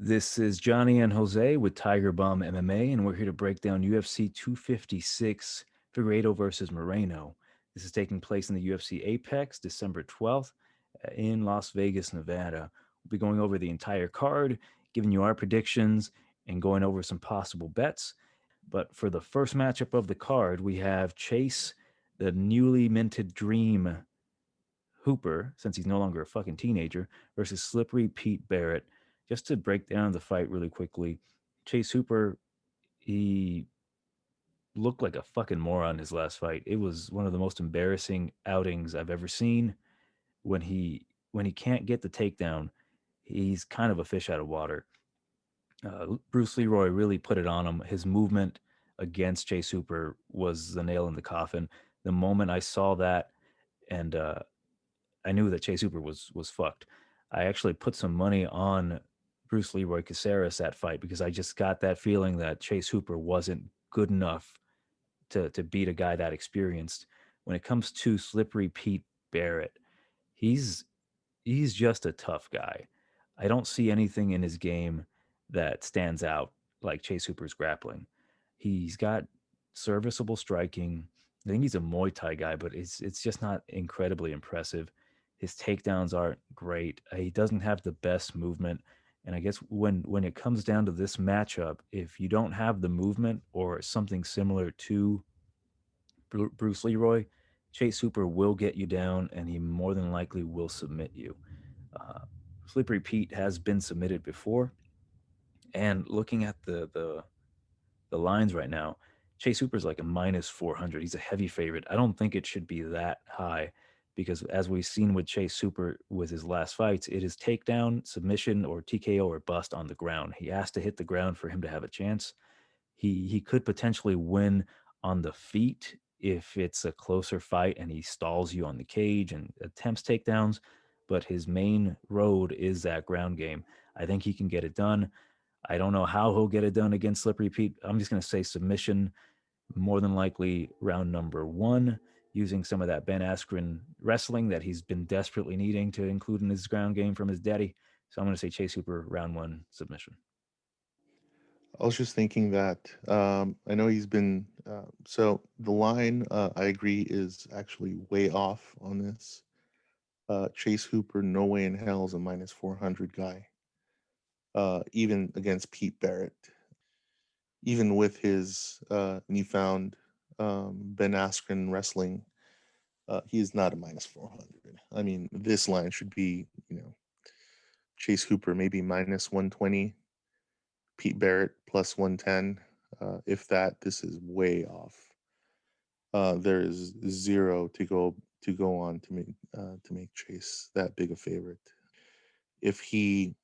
This is Johnny and Jose with Tiger Bomb MMA, and we're here to break down UFC 256, Figueiredo versus Moreno. This is taking place in the UFC Apex, December 12th, in Las Vegas, Nevada. We'll be going over the entire card, giving you our predictions, and going over some possible bets. But for the first matchup of the card, we have Chase, the newly minted Dream Hooper, since he's no longer a fucking teenager, versus Slippery Pete Barrett. Just to break down the fight really quickly, Chase Hooper, he looked like a fucking moron his last fight. It was one of the most embarrassing outings I've ever seen. When he can't get the takedown, he's kind of a fish out of water. Bruce Leroy really put it on him. His movement against Chase Hooper was the nail in the coffin. The moment I saw that, and I knew that Chase Hooper was fucked. I actually put some money on Bruce Leroy Caceres that fight because I just got that feeling that Chase Hooper wasn't good enough to beat a guy that experienced. When it comes to Slippery Pete Barrett, he's he's just a tough guy. I don't see anything in his game that stands out like Chase Hooper's grappling. He's got serviceable striking. I think he's a Muay Thai guy, but it's just not incredibly impressive. His takedowns aren't great. He doesn't have the best movement. And I guess when it comes down to this matchup, if you don't have the movement or something similar to Bruce Leroy, Chase Hooper will get you down, and he more than likely will submit you. Uh, Slippery Pete has been submitted before, and looking at the lines right now, Chase Hooper's like a minus 400. He's a heavy favorite. I don't think it should be that high because, as we've seen with Chase Hooper with his last fights, it is takedown, submission, or TKO or bust on the ground. He has to hit the ground for him to have a chance. He could potentially win on the feet if it's a closer fight and he stalls you on the cage and attempts takedowns, but his main road is that ground game. I think he can get it done. I don't know how he'll get it done against Slippery Pete. I'm just going to say submission, more than likely round number one, using some of that Ben Askren wrestling that he's been desperately needing to include in his ground game from his daddy. So I'm going to say Chase Hooper, round one submission. I was just thinking that I know he's been so the line I agree is actually way off on this. Chase Hooper, no way in hell is a minus 400 guy. Even against Pete Barrett, even with his newfound Ben Askren wrestling, he is not a minus 400. I mean, this line should be, Chase Hooper maybe minus 120, Pete Barrett plus 110. If that, this is way off. There is zero to go on to make Chase that big a favorite. If he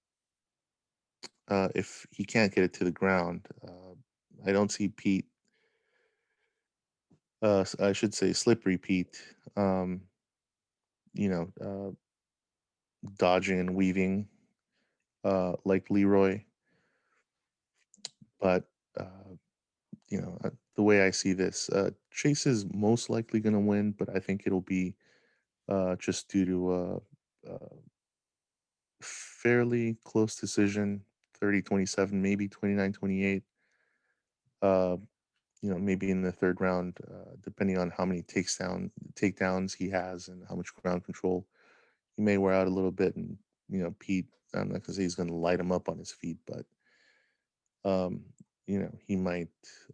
can't get it to the ground, I don't see Pete. I should say Slippery Pete. Um, dodging and weaving like Leroy, but uh, the way I see this, Chase is most likely going to win, but I think it'll be just due to a fairly close decision, 30-27, maybe 29-28. Uh, maybe in the third round, depending on how many takedowns he has and how much ground control, he may wear out a little bit. And Pete, I'm not gonna say he's gonna light him up on his feet, but um, he might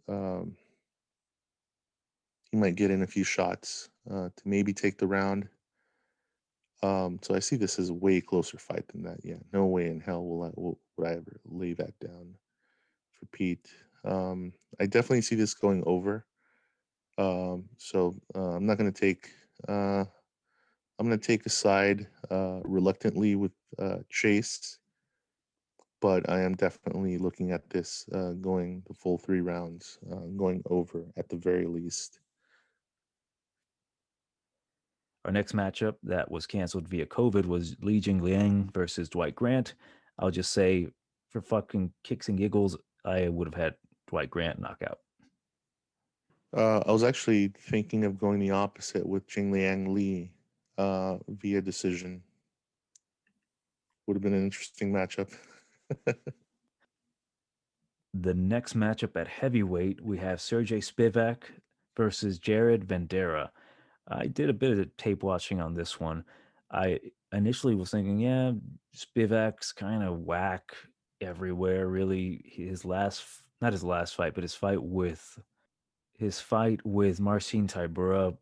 um, get in a few shots to maybe take the round. So I see this as a way closer fight than that. Yeah, no way in hell would I ever lay that down for Pete. I definitely see this going over. So I'm not going to take. I'm going to take a side reluctantly with Chase, but I am definitely looking at this going the full 3 rounds, going over at the very least. Our next matchup that was canceled via COVID was Li Jingliang versus Dwight Grant. I'll just say, for fucking kicks and giggles, I would have had Dwight Grant knockout. I was actually thinking of going the opposite with Jingliang Li via decision. Would have been an interesting matchup. The next matchup at heavyweight, we have Sergey Spivak versus Jared Vandera. I did a bit of tape watching on this one. I initially was thinking, yeah, Spivak's kind of whack everywhere. Really, not his last fight, but his fight with Marcin Tybura,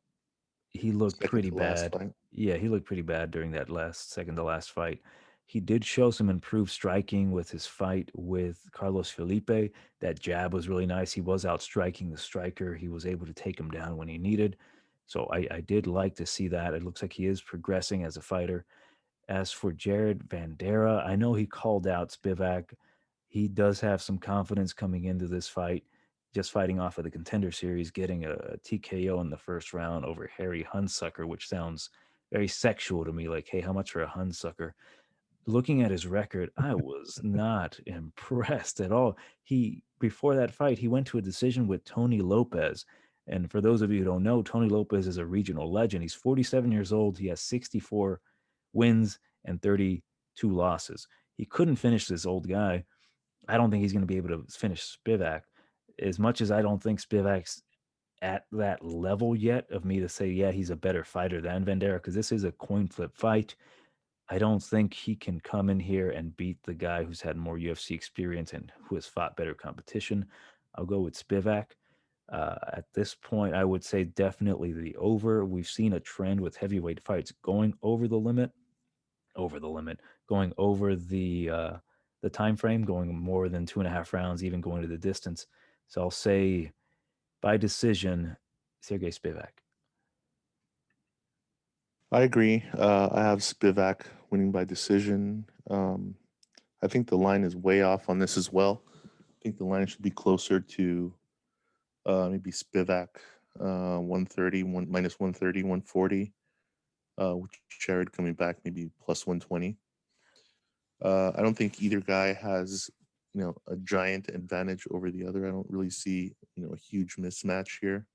he looked Second pretty to last bad. fight. Yeah, he looked pretty bad during that last second to last fight. He did show some improved striking with his fight with Carlos Felipe. That jab was really nice. He was out striking the striker. He was able to take him down when he needed. So I did like to see that. It looks like he is progressing as a fighter. As for Jared Vandera, I know he called out Spivak. He does have some confidence coming into this fight, just fighting off of the contender series, getting a TKO in the first round over Harry Hunsucker, which sounds very sexual to me. Like, hey, how much for a Hunsucker? Looking at his record, I was not impressed at all. He Before that fight, he went to a decision with Tony Lopez. And for those of you who don't know, Tony Lopez is a regional legend. He's 47 years old. He has 64 wins and 32 losses. He couldn't finish this old guy. I don't think he's going to be able to finish Spivak. As much as I don't think Spivak's at that level yet of me to say, yeah, he's a better fighter than Vandera, because this is a coin flip fight. I don't think he can come in here and beat the guy who's had more UFC experience and who has fought better competition. I'll go with Spivak. At this point, I would say definitely the over. We've seen a trend with heavyweight fights going over the limit, going over the time frame, going more than 2.5 rounds, even going to the distance. So I'll say by decision, Sergey Spivak. I agree. I have Spivak winning by decision. I think the line is way off on this as well. I think the line should be closer to maybe Spivak 130, minus 130, 140, with Jared coming back maybe plus 120. I don't think either guy has, a giant advantage over the other. I don't really see, a huge mismatch here.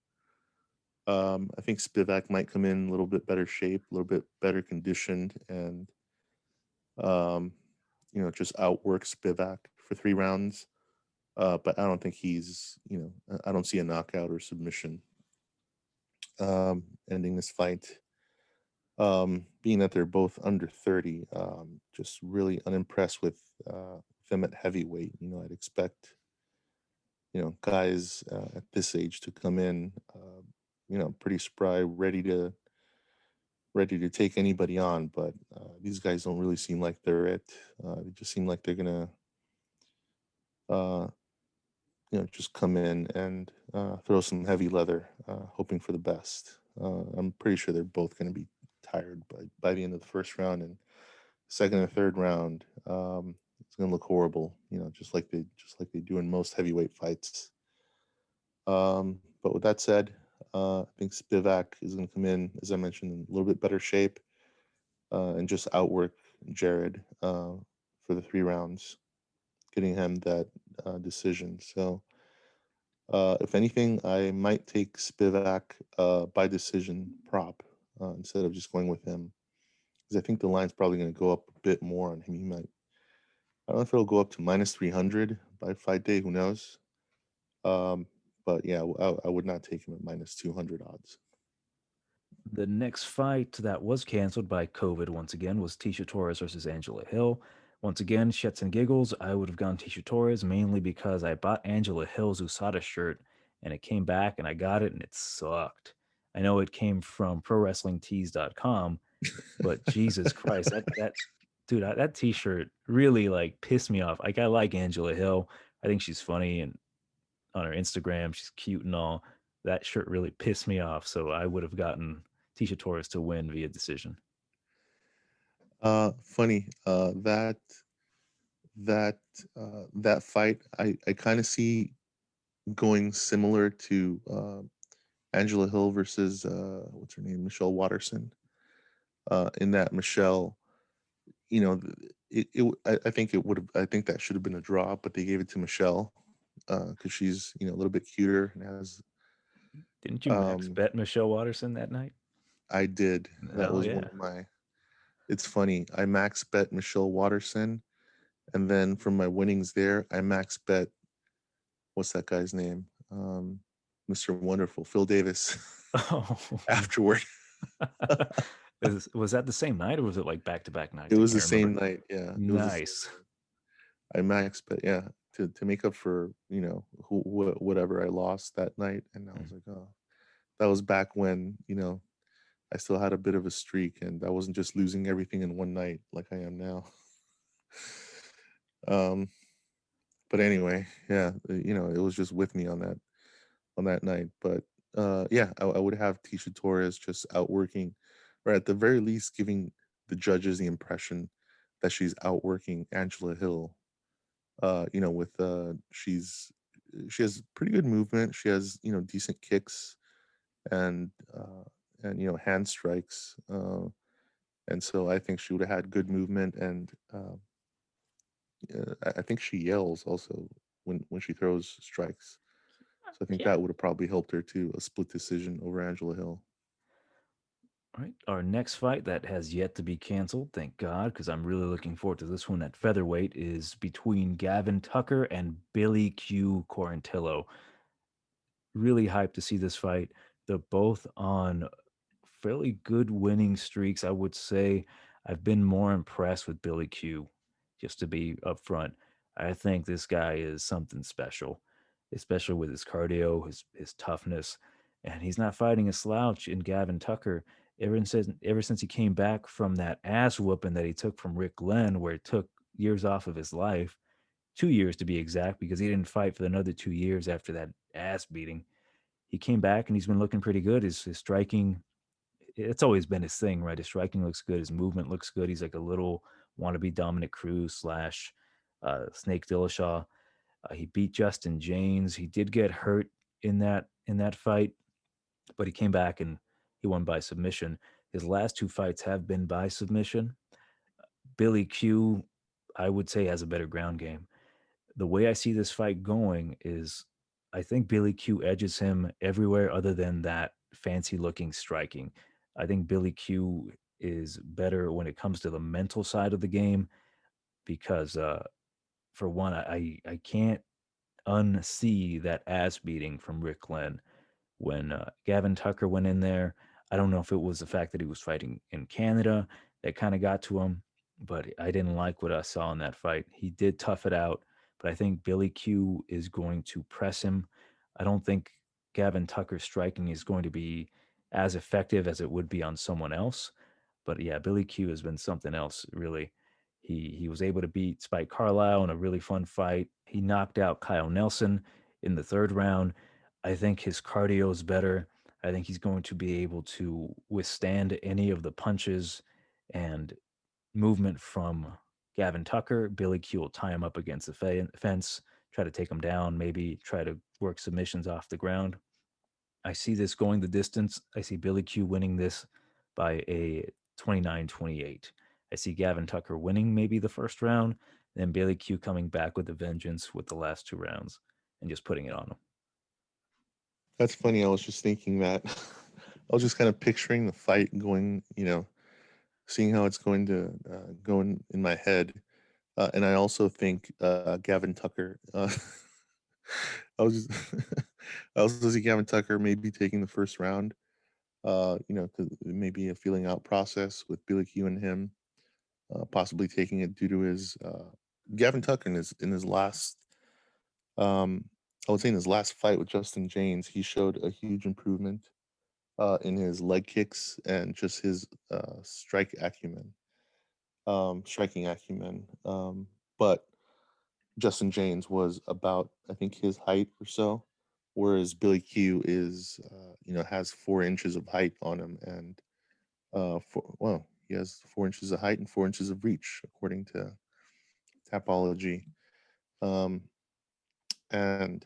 I think Spivak might come in a little bit better shape, a little bit better conditioned, and um, just outwork Spivak for 3 rounds. But I don't think I don't see a knockout or submission ending this fight. Being that they're both under 30, just really unimpressed with them at heavyweight. I'd expect, guys at this age to come in, pretty spry, ready to take anybody on. But these guys don't really seem like they're it. They just seem like they're gonna, uh, just come in and throw some heavy leather, hoping for the best. I'm pretty sure they're both going to be tired by the end of the first round, and second and third round, it's going to look horrible. Just like they do in most heavyweight fights. But with that said, I think Spivak is going to come in, as I mentioned, in a little bit better shape, and just outwork Jared for the 3 rounds, getting him that decision. So, if anything, I might take Spivak by decision prop instead of just going with him, because I think the line's probably going to go up a bit more on him. He might. I don't know if it'll go up to minus 300 by fight day. Who knows? Um, but yeah, I would not take him at minus 200 odds. The next fight that was canceled by COVID once again was Tisha Torres versus Angela Hill. Once again, shits and giggles, I would have gone Tisha Torres mainly because I bought Angela Hill's USADA shirt and it came back and I got it and it sucked. I know it came from prowrestlingtees.com, but Jesus Christ, that dude, that t-shirt really like pissed me off. Like I like Angela Hill. I think she's funny and on her Instagram. She's cute and all. That shirt really pissed me off. So I would have gotten Tisha Torres to win via decision. Funny. That fight, I kind of see going similar to Angela Hill versus what's her name, Michelle Watterson. In that Michelle, I think it would have. I think that should have been a draw, but they gave it to Michelle because she's a little bit cuter and has. Didn't you max Um, bet Michelle Watterson that night? I did. That Oh was one yeah. of my. It's funny. I max bet Michelle Watterson, and then from my winnings there, I max bet what's that guy's name? Mr. Wonderful, Phil Davis. Oh, Afterward, was that the same night or was it like back to back it nights? I was the can't same remember. night. Yeah, it was the same Nice. night. I max, but yeah, to make up for whatever I lost that night, and I was Mm. like, oh, that was back when I still had a bit of a streak, and I wasn't just losing everything in one night like I am now. um, but anyway, yeah, it was just with me on that night. But yeah, I would have Tisha Torres just outworking, or at the very least, giving the judges the impression that she's outworking Angela Hill. With she has pretty good movement. She has decent kicks and hand strikes. And so I think she would have had good movement, and I think she yells also when she throws strikes. So I think Yeah. that would have probably helped her to a split decision over Angela Hill. All right. Our next fight that has yet to be canceled, thank God, because I'm really looking forward to this one at featherweight, is between Gavin Tucker and Billy Q Quarantillo. Really hyped to see this fight. They're both on fairly good winning streaks. I would say I've been more impressed with Billy Q, just to be upfront. I think this guy is something special, especially with his cardio, his toughness, and he's not fighting a slouch in Gavin Tucker. Ever since he came back from that ass whooping that he took from Rick Glenn, where it took years off of his life, 2 years to be exact, because he didn't fight for another 2 years after that ass beating. He came back and he's been looking pretty good. His striking, it's always been his thing, right? His striking looks good. His movement looks good. He's like a little wannabe Dominic Cruz slash Snake Dillashaw. He beat Justin James. He did get hurt in that fight, but he came back and he won by submission. His last two fights have been by submission. Billy Q, I would say, has a better ground game. The way I see this fight going is I think Billy Q edges him everywhere other than that fancy looking striking. I think Billy Q is better when it comes to the mental side of the game because, for one, I can't unsee that ass beating from Rick Glenn when Gavin Tucker went in there. I don't know if it was the fact that he was fighting in Canada that kind of got to him, but I didn't like what I saw in that fight. He did tough it out, but I think Billy Q is going to press him. I don't think Gavin Tucker's striking is going to be as effective as it would be on someone else. But yeah, Billy Q has been something else, really. He was able to beat Spike Carlisle in a really fun fight. He knocked out Kyle Nelson in the third round. I think his cardio is better. I think he's going to be able to withstand any of the punches and movement from Gavin Tucker. Billy Q will tie him up against the fence, try to take him down, maybe try to work submissions off the ground. I see this going the distance. I see Billy Q winning this by a 29-28. I see Gavin Tucker winning maybe the first round, then Billy Q coming back with a vengeance with the last two rounds and just putting it on him. That's funny. I was just thinking that. I was just kind of picturing the fight going, seeing how it's going to go in my head. And I also think Gavin Tucker. I was just, I also see Gavin Tucker maybe taking the first round. Cause maybe a feeling out process with Billy Q and him, possibly taking it due to his Gavin Tucker in his last. Um, I would say in his last fight with Justin James, he showed a huge improvement in his leg kicks and just his striking acumen. But Justin James was about, I think, his height or so, whereas Billy Q has 4 inches of height on him, and he has 4 inches of height and 4 inches of reach according to Tapology. Um, and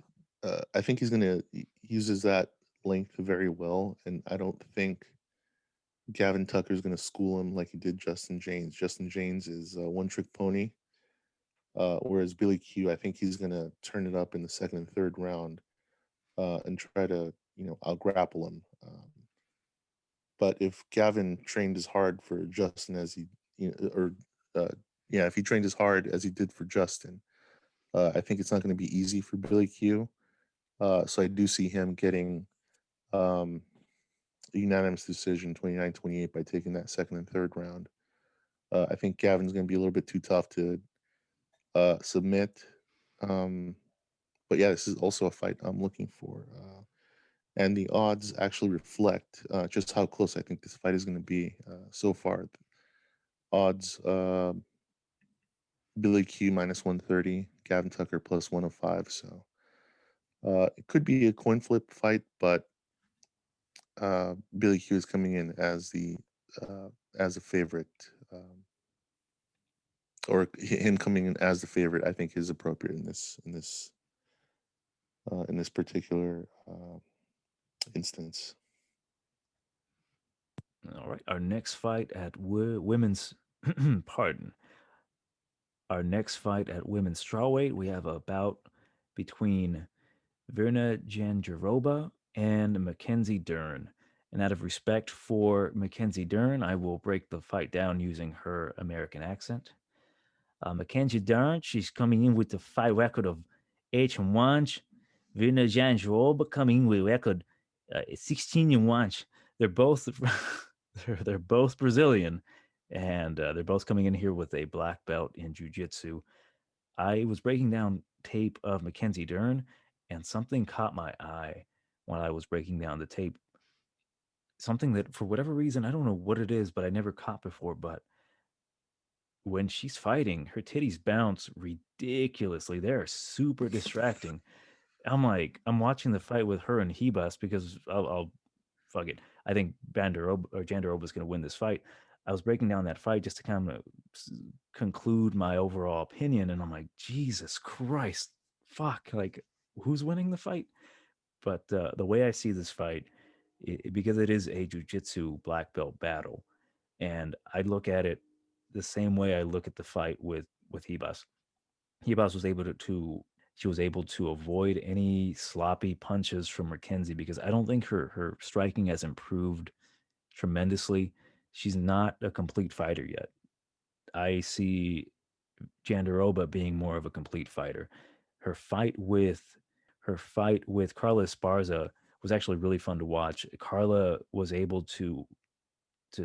I think he uses that length very well, and I don't think Gavin Tucker is going to school him like he did Justin James. Justin James is a one trick pony, whereas Billy Q, I think he's going to turn it up in the second and third round and try to out grapple him. But if Gavin trained as hard for Justin as he or if he trained as hard as he did for Justin, I think it's not going to be easy for Billy Q. So I do see him getting um, a unanimous decision 29-28 by taking that second and third round. I think Gavin's going to be a little bit too tough to submit. Um, but yeah, this is also a fight I'm looking for. And the odds actually reflect just how close I think this fight is going to be so far. Odds Billy Q minus 130, Gavin Tucker plus 105. So it could be a coin flip fight, but Billy Q is coming in uh, as a favorite, or him coming in as the favorite. I think is appropriate in this particular instance. All right. Our next fight at women's, pardon. Our next fight at women's strawweight, we have a bout between Virna Jandiroba and Mackenzie Dern. And out of respect for Mackenzie Dern, I will break the fight down using her American accent. Mackenzie Dern, she's coming in with the fight record of 8-1. Virna Jandiroba coming in with a record 16-1. They're both they're both Brazilian, and they're both coming in here with a black belt in jiu-jitsu. I was breaking down tape of Mackenzie Dern, and something caught my eye when I was breaking down the tape. Something that, for whatever reason, I don't know what it is, but I never caught before. But when she's fighting, her titties bounce ridiculously. They're super distracting. I'm watching the fight with her and Hebus because I'll fuck it. I think Jandaroba is going to win this fight. I was breaking down that fight just to kind of conclude my overall opinion, and I'm like, Jesus Christ, fuck, like who's winning the fight? But the way I see this fight, because it is a jujitsu black belt battle, and I look at it the same way I look at the fight with Hebus. Hebus was able to she was able to avoid any sloppy punches from Mackenzie because I don't think her striking has improved tremendously. She's not a complete fighter yet. I see Jandaroba being more of a complete fighter. Her fight with her fight with Carla Esparza was actually really fun to watch. Carla was able to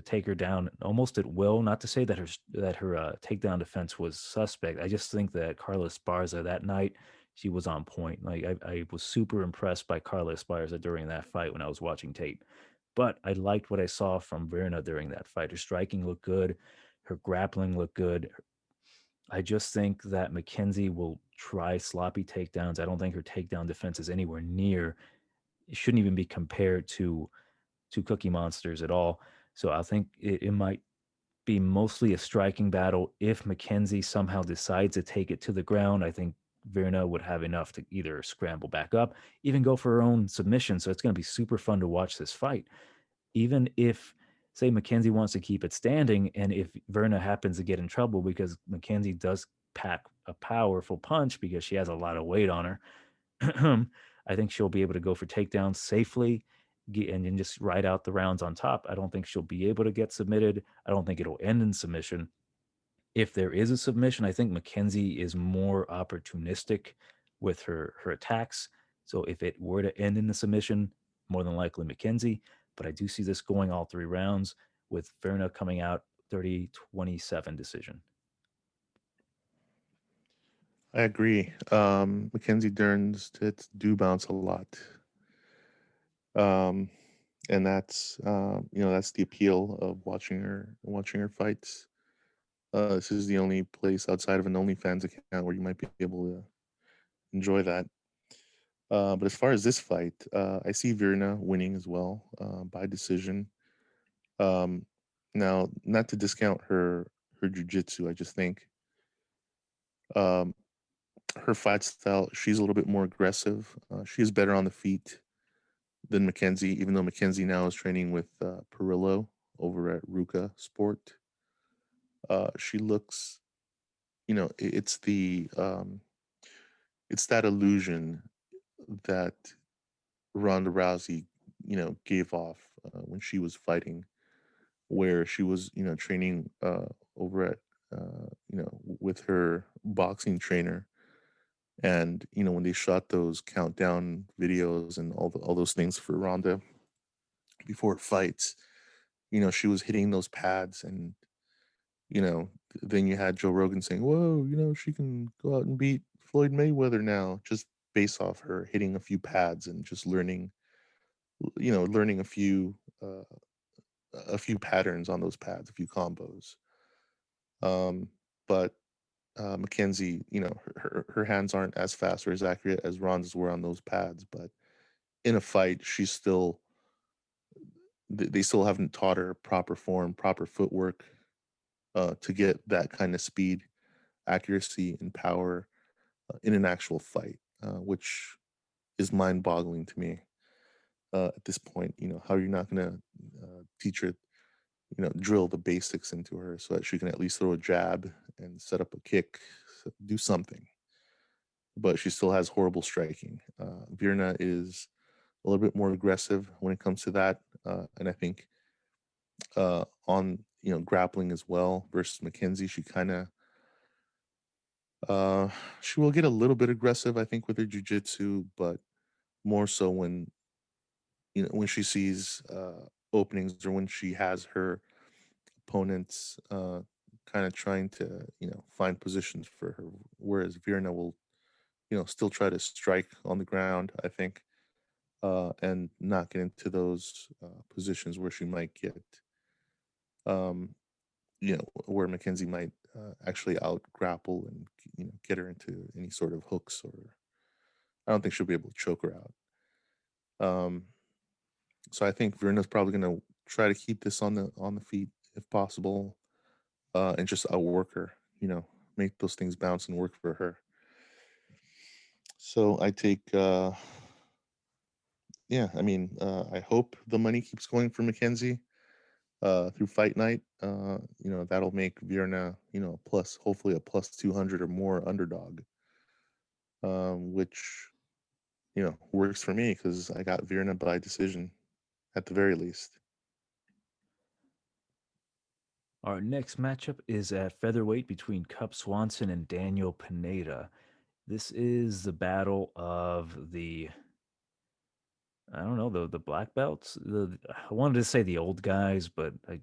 take her down almost at will. Not to say that her takedown defense was suspect. I just think that Carla Esparza that night she was on point. Like I was super impressed by Carla Esparza during that fight when I was watching tape. But I liked what I saw from Verna during that fight. Her striking looked good. Her grappling looked good. I just think that Mackenzie will try sloppy takedowns. I don't think her takedown defense is anywhere near. It shouldn't even be compared to Cookie Monsters at all. So I think it might be mostly a striking battle. If Mackenzie somehow decides to take it to the ground, I think Virna would have enough to either scramble back up, even go for her own submission. So it's going to be super fun to watch this fight. Even if, say, Mackenzie wants to keep it standing, and if Verna happens to get in trouble because Mackenzie does pack a powerful punch because she has a lot of weight on her, I think she'll be able to go for takedowns safely and then just ride out the rounds on top. I don't think she'll be able to get submitted. I don't think it'll end in submission. If there is a submission, I think Mackenzie is more opportunistic with her attacks. So if it were to end in the submission, more than likely Mackenzie. But I do see this going all three rounds with Verna coming out 30-27 decision. I agree. Mackenzie Dern's tits do bounce a lot. Um, and that's that's the appeal of watching her fights. This is the only place outside of an OnlyFans account where you might be able to enjoy that. But as far as this fight, I see Virna winning as well by decision. Um, Now, not to discount her jujitsu, I just think um, her fight style. She's a little bit more aggressive. She is better on the feet than Mackenzie, even though Mackenzie now is training with Perillo over at Ruka Sport. She looks, it's that illusion that Ronda Rousey, gave off when she was fighting, where she was, training over at, with her boxing trainer, And when they shot those countdown videos and all those things for Ronda before fights, she was hitting those pads, and then you had Joe Rogan saying, "Whoa, she can go out and beat Floyd Mayweather now," just based off her hitting a few pads and just learning a few patterns on those pads, a few combos. But Mackenzie, her hands aren't as fast or as accurate as Ronda's were on those pads, but in a fight, they still haven't taught her proper form, proper footwork, to get that kind of speed, accuracy, and power in an actual fight, which is mind-boggling to me at this point. How you're not going to teach her, drill the basics into her so that she can at least throw a jab and set up a kick, do something. But she still has horrible striking. Virna is a little bit more aggressive when it comes to that, and I think on grappling as well versus Mackenzie, uh, she will get a little bit aggressive, I think, with her jujitsu, but more so when she sees openings or when she has her opponents kind of trying to find positions for her, whereas Virna will still try to strike on the ground, I think, and not get into those positions where she might get um, where Mackenzie might actually out grapple and get her into any sort of hooks, or I don't think she'll be able to choke her out. Um, so I think Virna's probably going to try to keep this on the feet if possible, and just outwork her. Make those things bounce and work for her. So I take, yeah, I mean, I hope the money keeps going for Mackenzie through fight night. That'll make Virna, plus hopefully a plus 200 or more underdog, which works for me because I got Virna by decision at the very least. Our next matchup is at featherweight between Cub Swanson and Daniel Pineda. This is the battle of the I don't know the black belts. I wanted to say the old guys, but I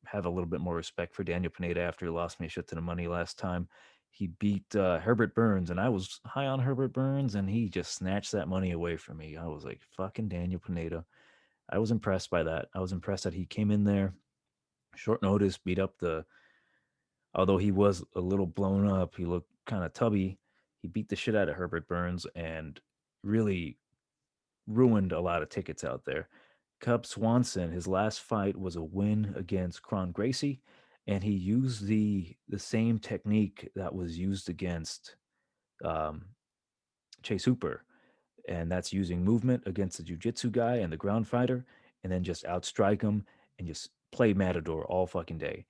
have a little bit more respect for Daniel Pineda after he lost me a shit ton of money last time. He beat Herbert Burns, and I was high on Herbert Burns, and he just snatched that money away from me. I was like, fucking Daniel Pineda. I was impressed by that. I was impressed that he came in there short notice, beat up although he was a little blown up, he looked kind of tubby. He beat the shit out of Herbert Burns and really ruined a lot of tickets out there. Cub Swanson, his last fight was a win against Kron Gracie, and he used the same technique that was used against um, Chase Hooper, and that's using movement against the jiu-jitsu guy and the ground fighter, and then just outstrike him and just play Matador all fucking day.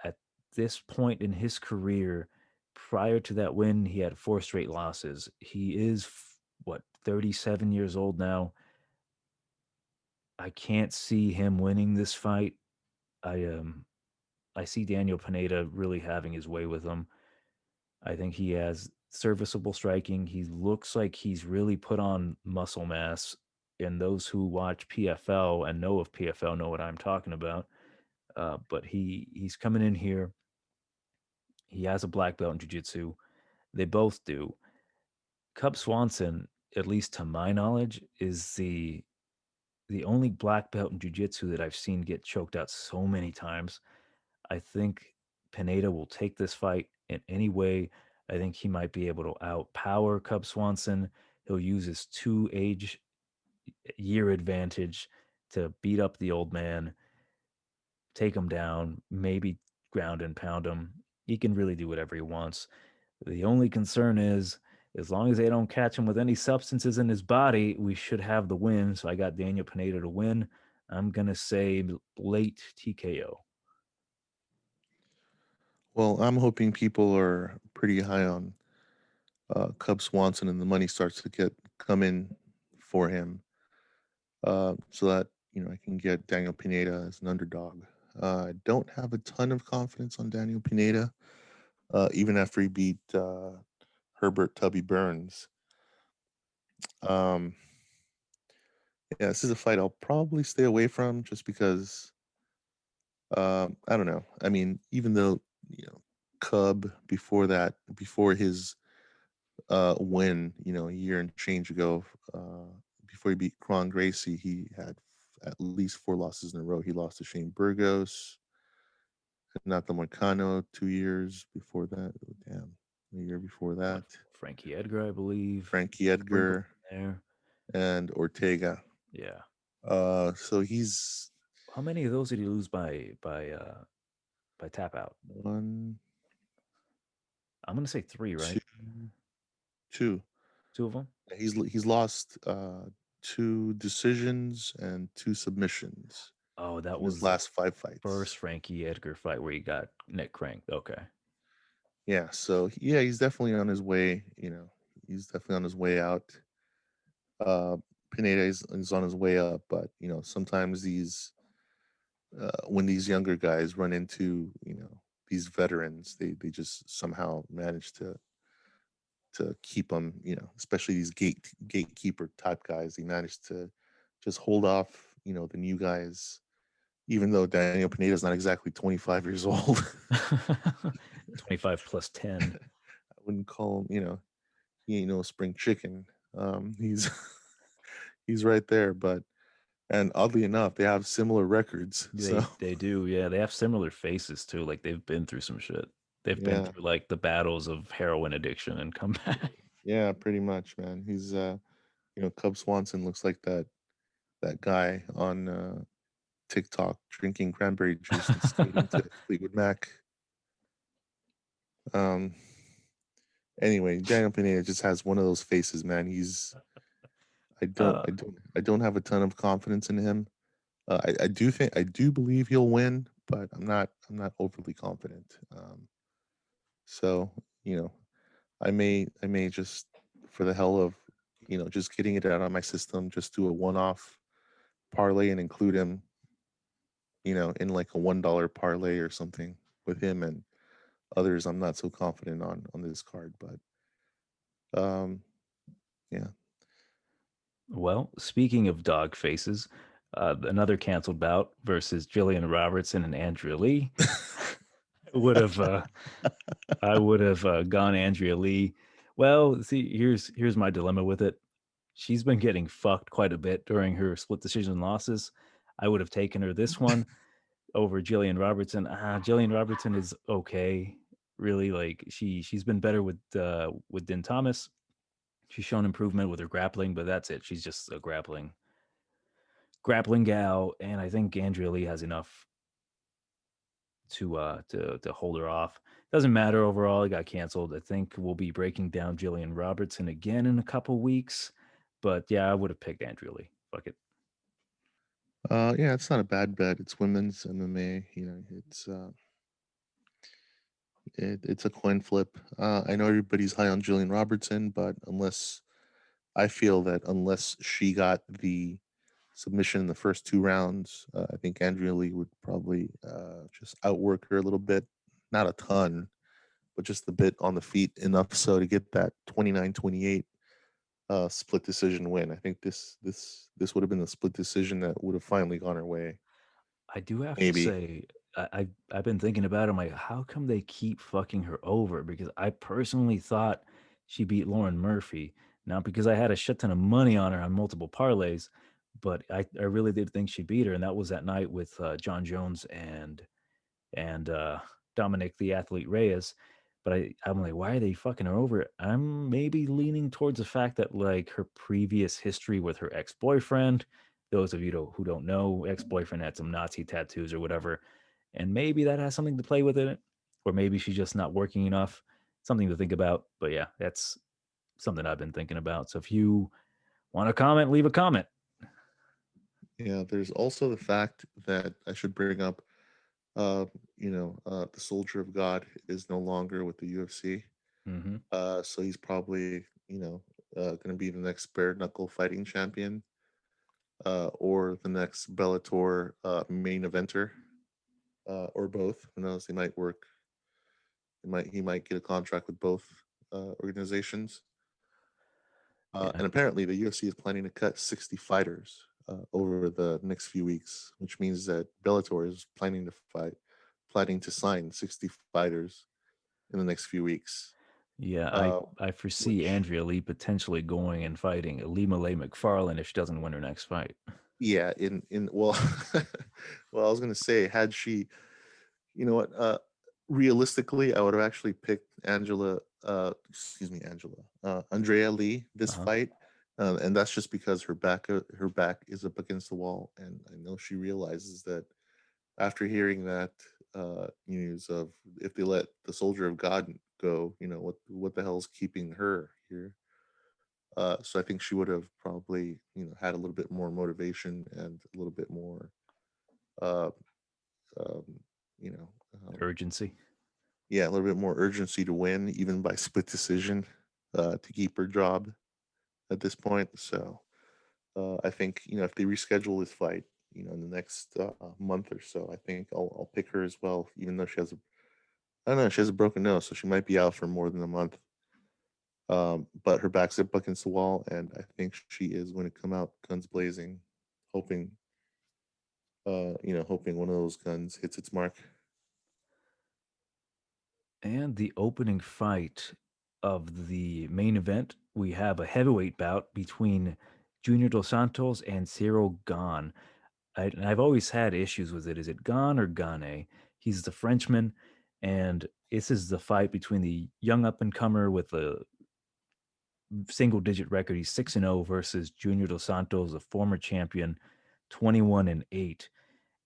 At this point in his career, prior to that win, he had four straight losses. He is what 37 years old now. I can't see him winning this fight. I see Daniel Pineda really having his way with him. I think he has serviceable striking. He looks like he's really put on muscle mass. And those who watch PFL and know of PFL know what I'm talking about. But he's coming in here. He has a black belt in jiu-jitsu. They both do. Cub Swanson, at least to my knowledge, is the only black belt in jiu-jitsu that I've seen get choked out so many times. I think Pineda will take this fight in any way. I think he might be able to outpower Cub Swanson. He'll use his two age year advantage to beat up the old man, take him down, maybe ground and pound him. He can really do whatever he wants. The only concern is, as long as they don't catch him with any substances in his body, we should have the win. So I got Daniel Pineda to win. I'm going to say late TKO. Well, I'm hoping people are pretty high on Cub Swanson and the money starts to get come in for him, so that I can get Daniel Pineda as an underdog. I don't have a ton of confidence on Daniel Pineda, even after he beat Herbert Tubby Burns. Um, yeah, this is a fight I'll probably stay away from just because I don't know. I mean, even though Cub before that, before his win, a year and change ago, before he beat Kron Gracie, he had at least four losses in a row. He lost to Shane Burgos, Renato Moicano 2 years before that. Oh, damn, a year before What, that, Frankie Edgar, I believe, Frankie sprinkled Edgar in there. and Ortega. Yeah. So he's How many of those did he lose by tap out? one, I'm gonna say three, two, right? two. Two of them. He's lost two decisions and two submissions Oh, that in his was the last five first fights. Frankie Edgar fight where he got neck cranked. Okay. Yeah, so yeah, he's definitely on his way. He's definitely on his way out. Uh, Pineda is on his way up, but sometimes these when these younger guys run into these veterans, they just somehow manage to keep them. Especially these gatekeeper type guys, they manage to just hold off. The new guys, even though Daniel Pineda is not exactly 25 years old. 25 plus 10. I wouldn't call him. He ain't no spring chicken. He's he's right there, but and oddly enough, they have similar records. So They do, yeah. They have similar faces too. Like they've been through some shit. They've been yeah, through like the battles of heroin addiction and come back. yeah, pretty much, man. He's Cub Swanson looks like that guy on TikTok drinking cranberry juice and skating to Fleetwood Mac. Um, anyway, Daniel Pineda just has one of those faces, man. uh, I don't have a ton of confidence in him. I do believe he'll win, but I'm not overly confident. So you know, I may just for the hell of just getting it out of my system, just do a one off parlay and include him, in like a $1 parlay or something with him and others. I'm not so confident on this card, but yeah. well, speaking of dog faces, another canceled bout versus Jillian Robertson and Andrea Lee. would have I would have gone Andrea Lee. Well, see, here's my dilemma with it. She's been getting fucked quite a bit during her split decision losses. I would have taken her this one over Jillian Robertson. Jillian Robertson is okay. Really, like she's been better with Din Thomas. She's shown improvement with her grappling, but that's it. She's just a grappling gal, and I think Andrea Lee has enough to hold her off. Doesn't matter overall. It got canceled. I think we'll be breaking down Jillian Robertson again in a couple weeks. But yeah, I would have picked Andrea Lee. Fuck it. Yeah, it's not a bad bet. It's women's MMA. It's a coin flip. I know everybody's high on Julian Robertson, but unless I feel that unless she got the submission in the first two rounds, I think Andrea Lee would probably just outwork her a little bit, not a ton, but just a bit on the feet enough so to get that 29-28 split decision win. I think this would have been the split decision that would have finally gone her way. I do have to Maybe. say, I've been thinking about it. I'm like, how come they keep fucking her over? Because I personally thought she beat Lauren Murphy. Not because I had a shit ton of money on her on multiple parlays, but I really did think she beat her, and that was that night with John Jones and Dominic the Athlete Reyes. But I'm like, why are they fucking her over? I'm maybe leaning towards the fact that like her previous history with her ex boyfriend. Those of you who don't know, ex boyfriend had some Nazi tattoos or whatever, and maybe that has something to play with it, or maybe she's just not working enough. Something to think about. But yeah, that's something I've been thinking about. So if you want to comment, leave a comment. Yeah, there's also the fact that I should bring up. Uh, the Soldier of God is no longer with the UFC. Mm-hmm. So he's probably going to be the next bare knuckle fighting champion, or the next Bellator main eventer, or both. Who knows? He might work. He might get a contract with both. organizations. Yeah. And apparently, the UFC is planning to cut 60 fighters over the next few weeks, which means that Bellator is planning to sign 60 fighters in the next few weeks. Yeah, Uh, I foresee which, Andrea Lee potentially going and fighting Lima Lay McFarlane if she doesn't win her next fight. yeah, in well, well, I was gonna say, had she, you know what, realistically, I would have actually picked Andrea Lee this Uh-huh. fight, and that's just because her back is up against the wall, and I know she realizes that after hearing that news of if they let the soldier of God go, what the hell's keeping her here? So I think she would have probably had a little bit more motivation and a little bit more uh, um, you know um, Urgency. yeah, a little bit more urgency to win, even by split decision, to keep her job at this point. So I think if they reschedule this fight, in the next month or so, I think I'll pick her as well, even though she has I don't know, she has a broken nose, so she might be out for more than a month. But her back's up against the wall, and I think she is going to come out guns blazing, hoping, hoping one of those guns hits its mark. And the opening fight of the main event, we have a heavyweight bout between Junior Dos Santos and Cyril Gane. And I've always had issues with it. Is it Gane or Gane? He's the Frenchman, and this is the fight between the young up and comer with a single digit record. He's 6-0 versus Junior Dos Santos, a former champion, 21-8.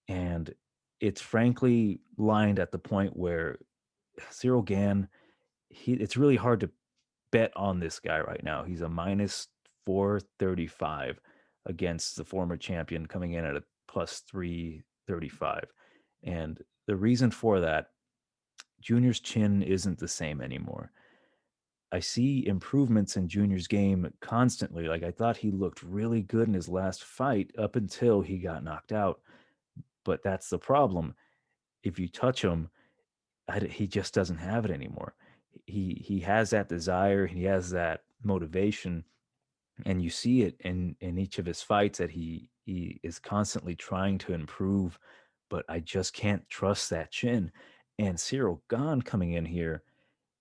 And it's frankly lined at the point where Cyril Gane, it's really hard to bet on this guy right now. He's a minus 435 against the former champion, coming in at a plus 335. And the reason for that, Junior's chin isn't the same anymore. I see improvements in Junior's game constantly. Like I thought he looked really good in his last fight up until he got knocked out. But that's the problem. If you touch him, he just doesn't have it anymore. He has that desire, he has that motivation, and you see it in each of his fights that he is constantly trying to improve. But I just can't trust that chin. And Cyril Gane coming in here,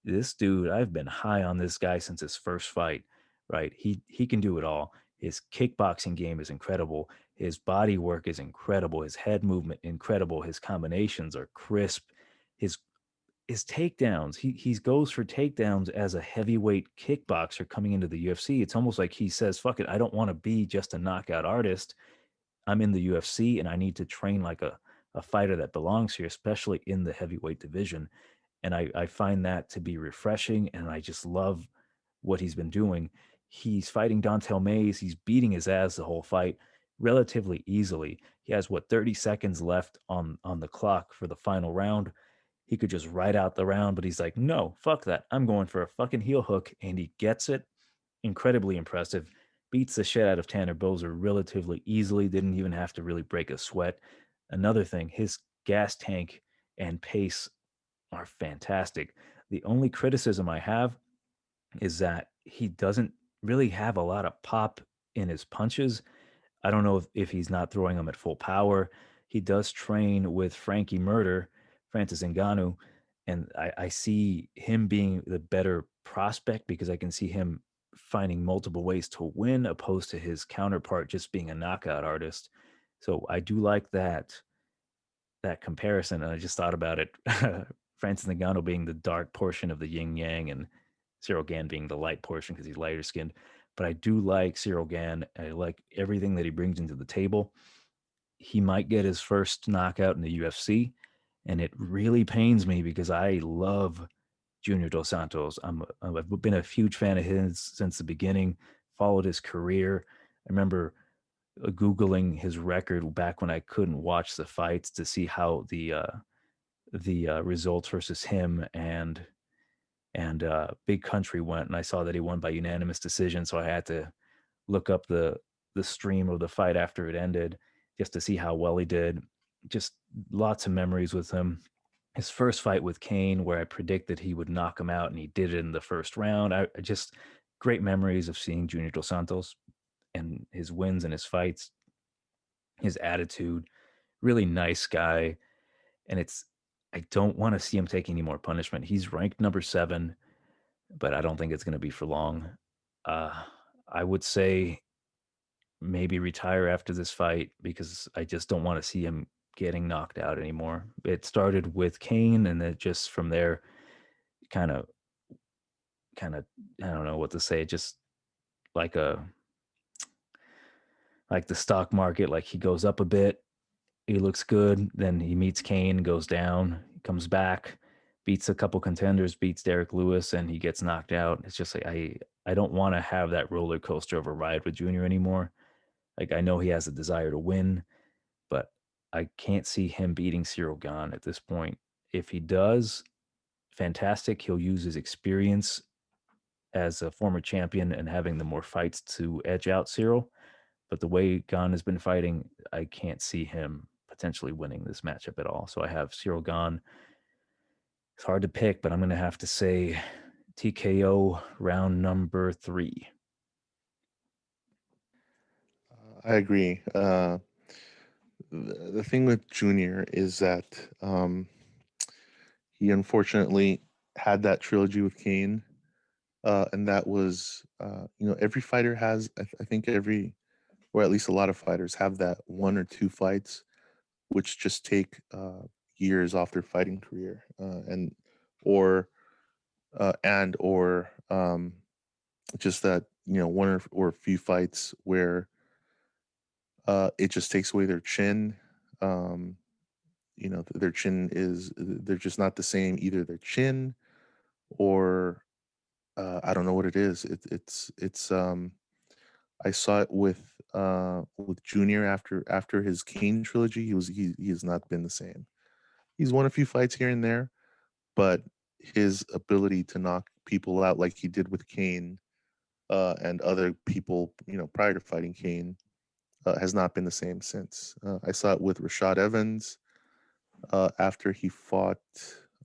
this dude, I've been high on this guy since his first fight, right? He can do it all. His kickboxing game is incredible. His body work is incredible. His head movement incredible. His combinations are crisp. His his takedowns, he goes for takedowns as a heavyweight kickboxer coming into the UFC. It's almost like he says, "Fuck it, I don't want to be just a knockout artist. I'm in the UFC and I need to train like a fighter that belongs here, especially in the heavyweight division." And I find that to be refreshing, and I just love what he's been doing. He's fighting Dontel Mays. He's beating his ass the whole fight relatively easily. He has 30 seconds left on the clock for the final round. He could just ride out the round, but he's like, no, fuck that. I'm going for a fucking heel hook, and he gets it. Incredibly impressive. Beats the shit out of Tanner Bozer relatively easily. Didn't even have to really break a sweat. Another thing, his gas tank and pace are fantastic. The only criticism I have is that he doesn't really have a lot of pop in his punches. I don't know if he's not throwing them at full power. He does train with Frankie Murder, Francis Ngannou, and I see him being the better prospect because I can see him finding multiple ways to win opposed to his counterpart just being a knockout artist. So I do like that comparison. And I just thought about it. Francis Ngannou being the dark portion of the yin yang and Cyril Gane being the light portion because he's lighter skinned. But I do like Cyril Gane. I like everything that he brings into the table. He might get his first knockout in the UFC. And it really pains me because I love Junior Dos Santos. I've been a huge fan of his since the beginning, followed his career. I remember Googling his record back when I couldn't watch the fights to see how the results versus him and Big Country went, and I saw that he won by unanimous decision. So I had to look up the stream of the fight after it ended just to see how well he did. Just lots of memories with him. his first fight with Kane, where I predicted he would knock him out, and he did it in the first round. I just great memories of seeing Junior Dos Santos and his wins and his fights, his attitude. Really nice guy, and it's I don't want to see him take any more punishment. He's ranked number 7, but I don't think it's going to be for long. Uh, I would say maybe retire after this fight because I just don't want to see him getting knocked out anymore. It started with Kane, and then just from there, kind of, kind of, I don't know what to say. Just like a like the stock market, like he goes up a bit, he looks good, then he meets Kane, goes down, he comes back, beats a couple contenders, beats Derek Lewis, and he gets knocked out. It's just like I don't want to have that roller coaster of a ride with Junior anymore. Like I know he has a desire to win, but I can't see him beating Cyril Gahn at this point. If he does, fantastic. He'll use his experience as a former champion and having the more fights to edge out Cyril. But the way Gahn has been fighting, I can't see him potentially winning this matchup at all. So I have Cyril Gahn. It's hard to pick, but I'm going to have to say TKO round number 3. I agree. The thing with Junior is that he unfortunately had that trilogy with Kane, and that was, every fighter has. I think every, or at least a lot of fighters have that one or two fights which just take years off their fighting career, or just that one or a few fights where it just takes away their chin. Um, their chin is they're just not the same. Either their chin or I don't know what it is. It's I saw it with Junior after his Kane trilogy. He has not been the same. He's won a few fights here and there, but his ability to knock people out like he did with Kane and other people, prior to fighting Kane, has not been the same since. I saw it with Rashad Evans after he fought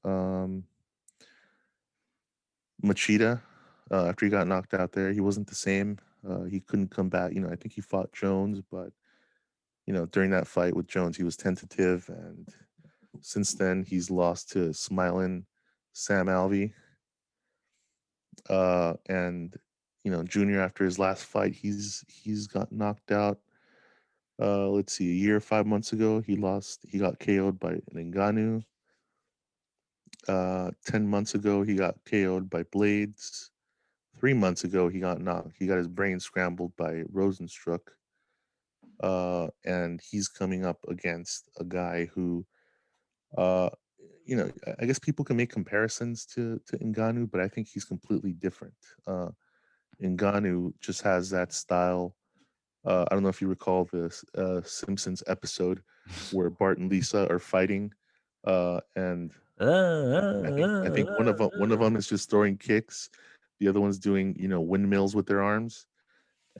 um, Machida. After he got knocked out there, he wasn't the same. He couldn't come back. I think he fought Jones, but during that fight with Jones, he was tentative, and since then he's lost to smiling Sam Alvey. And Junior, after his last fight, he's got knocked out. Let's see, a year, 5 months ago, he got KO'd by Ngannou. 10 months ago, he got KO'd by Blades. 3 months ago, he got his brain scrambled by Rosenstruck. And he's coming up against a guy who, uh, I guess people can make comparisons to Ngannou, but I think he's completely different. Ngannou just has that style. I don't know if you recall this Simpsons episode where Bart and Lisa are fighting, and I think one of them is just throwing kicks, the other one's doing windmills with their arms,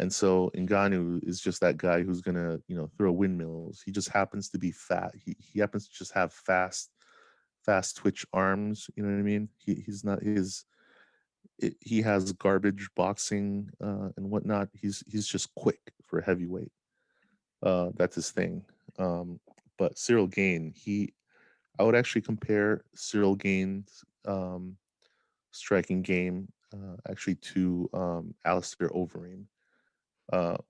and so Ngannou is just that guy who's gonna throw windmills. He just happens to be fat. He happens to just have fast twitch arms. You know what I mean? He's not his. He has garbage boxing and whatnot. He's just quick for a heavyweight. That's his thing. Um, but Cyril Gain, I would actually compare Cyril Gain's striking game actually to Alistair Overeem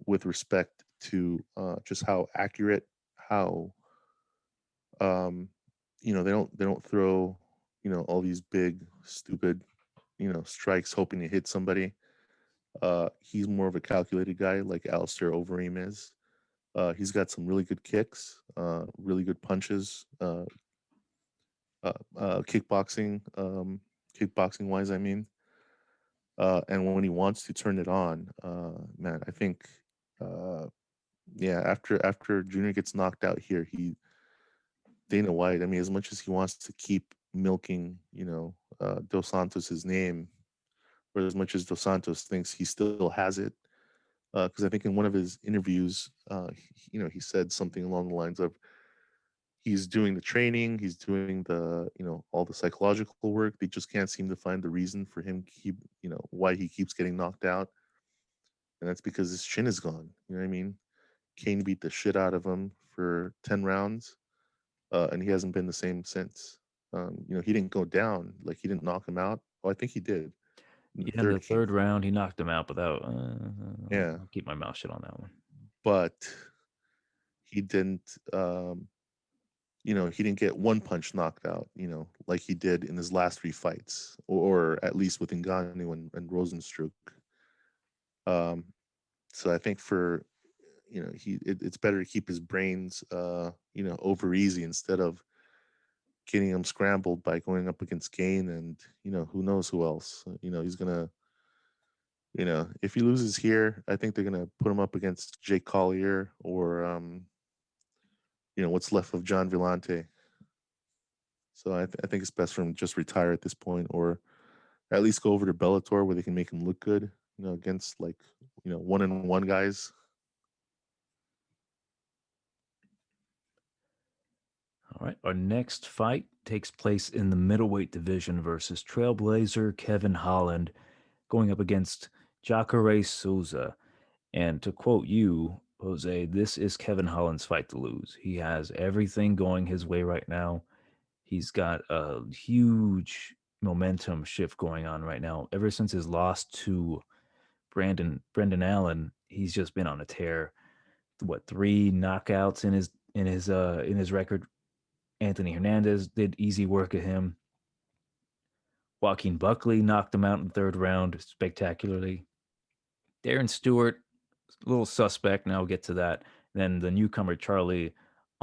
with respect to just how accurate, how um, they don't throw all these big stupid strikes hoping to hit somebody. He's more of a calculated guy like Alistair Overeem is. He's got some really good kicks, really good punches, kickboxing, kickboxing wise, I mean. And when he wants to turn it on, man, I think, uh, yeah, after Junior gets knocked out here, Dana White. I mean, as much as he wants to keep milking, Dos Santos's name, or as much as Dos Santos thinks he still has it, because I think in one of his interviews, he said something along the lines of he's doing the training, he's doing the, all the psychological work. They just can't seem to find the reason for him why he keeps getting knocked out. And that's because his chin is gone. You know what I mean? Kane beat the shit out of him for 10 rounds, and he hasn't been the same since. He didn't go down, like he didn't knock him out. Oh, I think he did in the Yeah, in the third third case. round, he knocked him out without. Yeah, I'll keep my mouth shut on that one. but he didn't. He didn't get one punch knocked out. Like he did in his last three fights, or at least with Ngannou and Rosenstruck. Um, so I think for it's better to keep his brains over easy instead of getting him scrambled by going up against Kane and who knows who else. He's gonna if he loses here, I think they're gonna put him up against Jake Collier or what's left of John Villante. So I think it's best for him to just retire at this point, or at least go over to Bellator where they can make him look good. Against like one and one guys. All right. Our next fight takes place in the middleweight division versus Trailblazer Kevin Holland going up against Jacare Souza. And to quote you, Jose, this is Kevin Holland's fight to lose. He has everything going his way right now. He's got a huge momentum shift going on right now. Ever since his loss to Brendan Allen, he's just been on a tear. What, three knockouts in his record? Anthony Hernandez did easy work of him. Joaquin Buckley knocked him out in the third round spectacularly. Darren Stewart, a little suspect. Now we'll get to that. Then the newcomer Charlie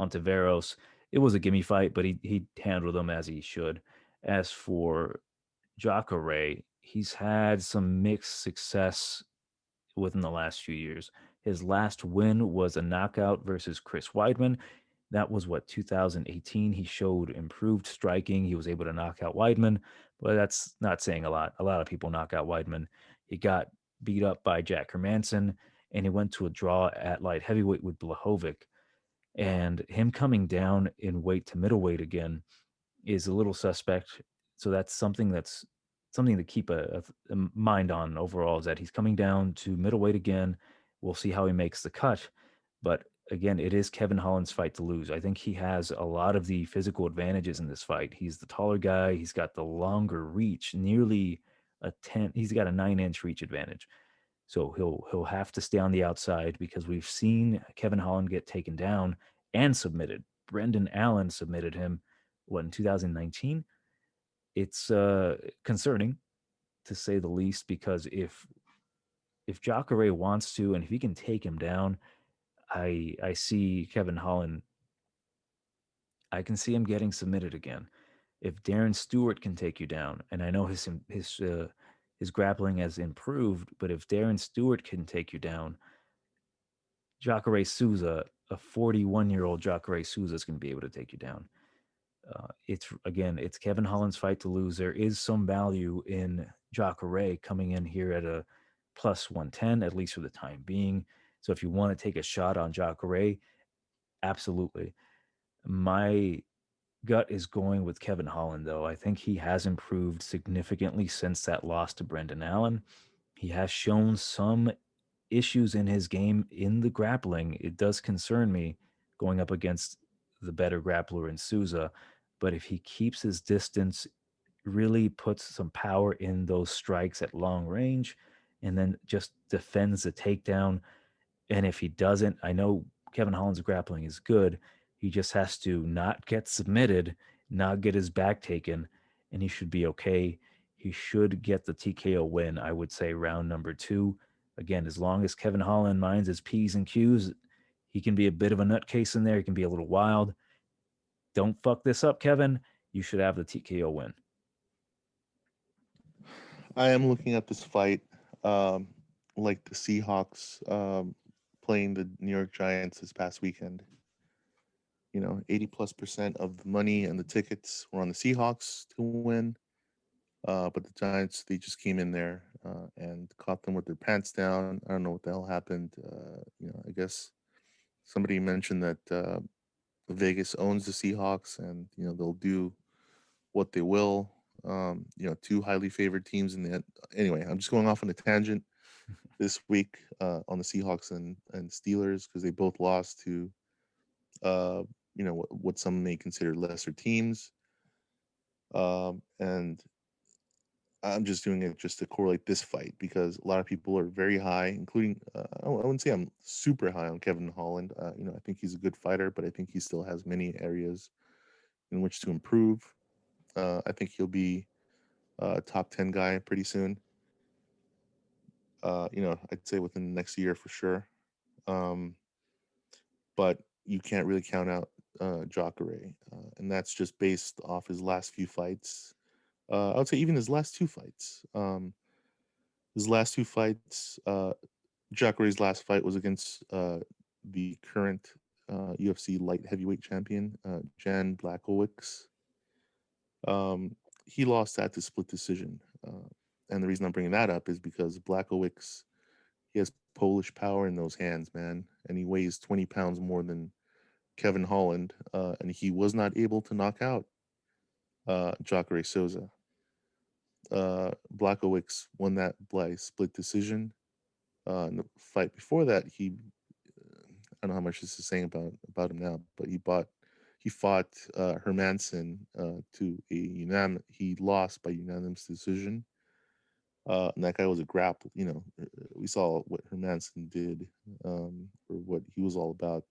Ontiveros. It was a gimme fight, but he handled them as he should. As for Jacare, he's had some mixed success within the last few years. His last win was a knockout versus Chris Weidman. That was what, 2018. He showed improved striking. He was able to knock out Weidman, but that's not saying a lot. A lot of people knock out Weidman. He got beat up by Jack Hermanson, and he went to a draw at light heavyweight with Blahovic. And him coming down in weight to middleweight again is a little suspect. So that's something to keep a mind on overall, is that he's coming down to middleweight again. We'll see how he makes the cut. But again, it is Kevin Holland's fight to lose. I think he has a lot of the physical advantages in this fight. He's the taller guy. He's got the longer reach, nearly a 10. He's got a 9-inch reach advantage. So he'll have to stay on the outside because we've seen Kevin Holland get taken down and submitted. Brendan Allen submitted him in 2019. It's concerning to say the least, because if Jacare wants to and if he can take him down, I see Kevin Holland. I can see him getting submitted again. If Darren Stewart can take you down, and I know his grappling has improved, but if Darren Stewart can take you down, Jacare Souza, a 41-year-old Jacare Souza, is going to be able to take you down. It's Kevin Holland's fight to lose. There is some value in Jacare coming in here at a plus 110, at least for the time being. So if you want to take a shot on Jacare, absolutely. My gut is going with Kevin Holland, though. I think he has improved significantly since that loss to Brendan Allen. He has shown some issues in his game in the grappling. It does concern me going up against the better grappler in Souza. But if he keeps his distance, really puts some power in those strikes at long range, and then just defends the takedown, and if he doesn't, I know Kevin Holland's grappling is good. He just has to not get submitted, not get his back taken, and he should be okay. He should get the TKO win, I would say, round number 2. Again, as long as Kevin Holland minds his P's and Q's, he can be a bit of a nutcase in there. He can be a little wild. Don't fuck this up, Kevin. You should have the TKO win. I am looking at this fight um, like the Seahawks playing the New York Giants this past weekend. 80+% of the money and the tickets were on the Seahawks to win. But the Giants, they just came in there and caught them with their pants down. I don't know what the hell happened. I guess somebody mentioned that Vegas owns the Seahawks, and they'll do what they will. Two highly favored teams in the anyway. I'm just going off on a tangent this week on the Seahawks and Steelers because they both lost to what some may consider lesser teams. And I'm just doing it just to correlate this fight because a lot of people are very high, including I wouldn't say I'm super high on Kevin Holland. I think he's a good fighter, but I think he still has many areas in which to improve. I think he'll be a top 10 guy pretty soon. I'd say within the next year for sure. Um, but you can't really count out Jacare, and that's just based off his last few fights. I would say even his last two fights. His last two fights, Jacare's last fight was against the current UFC light heavyweight champion, Jan Blachowicz. He lost that to split decision. And the reason I'm bringing that up is because Blachowicz, he has Polish power in those hands, man. And he weighs 20 pounds more than Kevin Holland. And he was not able to knock out Jacare Souza. Blachowicz won that by split decision. In the fight before that, I don't know how much this is saying about him now, but he fought Hermanson to a he lost by unanimous decision. And that guy was a grapple. We saw what Hermanson did, or what he was all about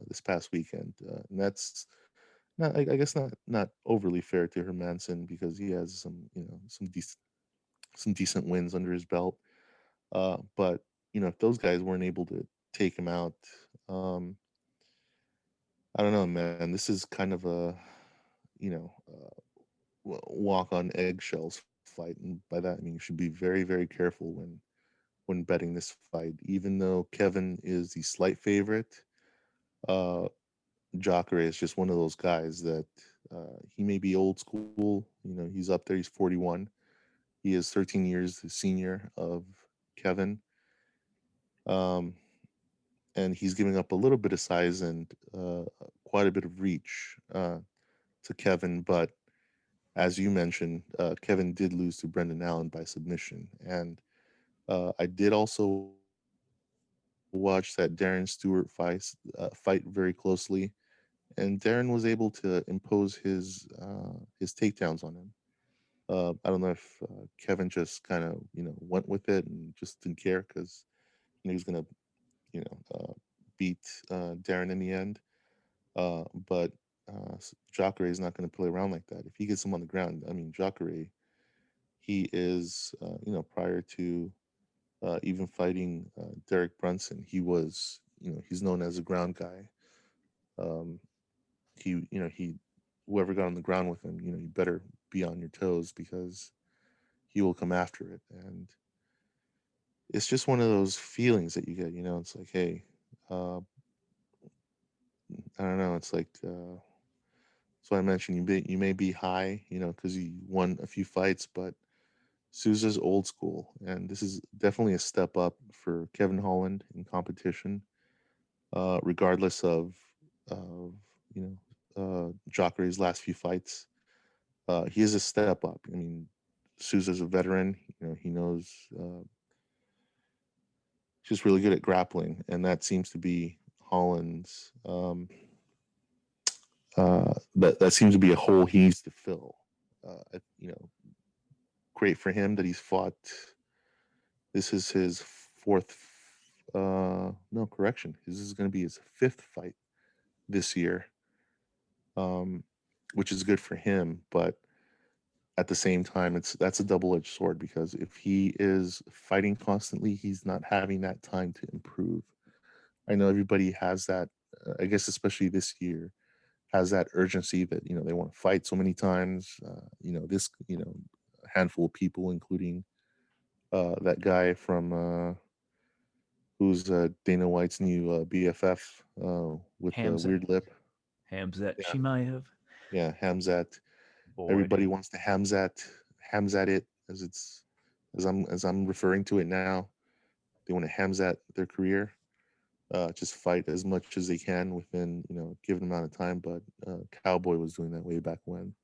this past weekend, and that's not, I guess, not overly fair to Hermanson because he has some decent wins under his belt. But if those guys weren't able to take him out, um, I don't know, man. This is kind of a walk on eggshells fight, and by that I mean you should be very, very careful when betting this fight. Even though Kevin is the slight favorite, uh, Jacare is just one of those guys that he may be old school. He's up there. He's 41. He is 13 years the senior of Kevin. Um, and he's giving up a little bit of size and quite a bit of reach to Kevin. But as you mentioned, Kevin did lose to Brendan Allen by submission. And I did also watch that Darren Stewart fight very closely, and Darren was able to impose his takedowns on him. I don't know if Kevin just kind of went with it and just didn't care because he was gonna beat Darren in the end. But Jacare is not going to play around like that. If he gets him on the ground, I mean, Jacare, he is, prior to even fighting Derek Brunson, he's known as a ground guy. Um, he, whoever got on the ground with him, you better be on your toes because he will come after it. And it's just one of those feelings that you get, it's like, hey, uh, I don't know, it's like, so I mentioned you may be high, because you won a few fights, but Souza's old school, and this is definitely a step up for Kevin Holland in competition, regardless of Jacare's last few fights. He is a step up. I mean, Souza's a veteran. He knows, just really good at grappling, and that seems to be Holland's. That seems to be a hole he needs to fill. Great for him that he's fought. This is his fourth. No, correction. This is going to be his fifth fight this year, um, which is good for him. But at the same time, that's a double-edged sword because if he is fighting constantly, he's not having that time to improve. I know everybody has that. I guess especially this year has that urgency that they want to fight so many times. This a handful of people, including that guy from who's Dana White's new BFF with the Hamzat. weird lip. Hamzat Yeah, Chimaev. yeah, Hamzat. Boy. Everybody wants to Hamzat it as I'm referring to it now. They want to Hamzat their career. just fight as much as they can within a given amount of time. But Cowboy was doing that way back when.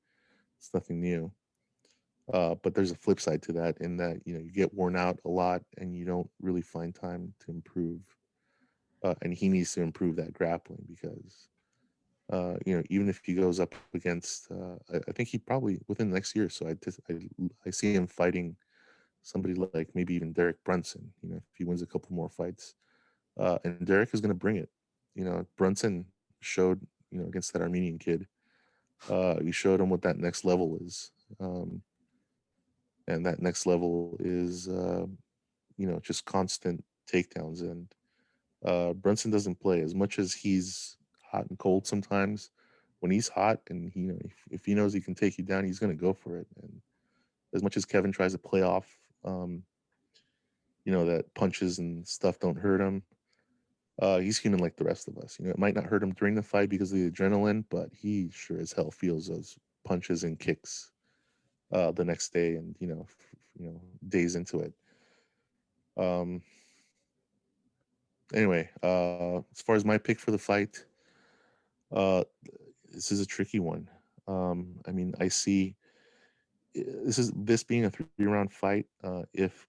It's nothing new. But there's a flip side to that in that you get worn out a lot and you don't really find time to improve. And he needs to improve that grappling because even if he goes up against, I think he probably within the next year. So I see him fighting somebody like maybe even Derek Brunson. If he wins a couple more fights, and Derek is going to bring it. Brunson showed against that Armenian kid. He showed him what that next level is, and that next level is just constant takedowns. And Brunson doesn't play as much as he's hot and cold sometimes. When he's hot and if he knows he can take you down, he's going to go for it. And as much as Kevin tries to play off, um, that punches and stuff don't hurt him, he's human like the rest of us. It might not hurt him during the fight because of the adrenaline, but he sure as hell feels those punches and kicks the next day and days into it. Um, anyway, as far as my pick for the fight, uh, this is a tricky one. I mean, I see this being a 3 round fight. If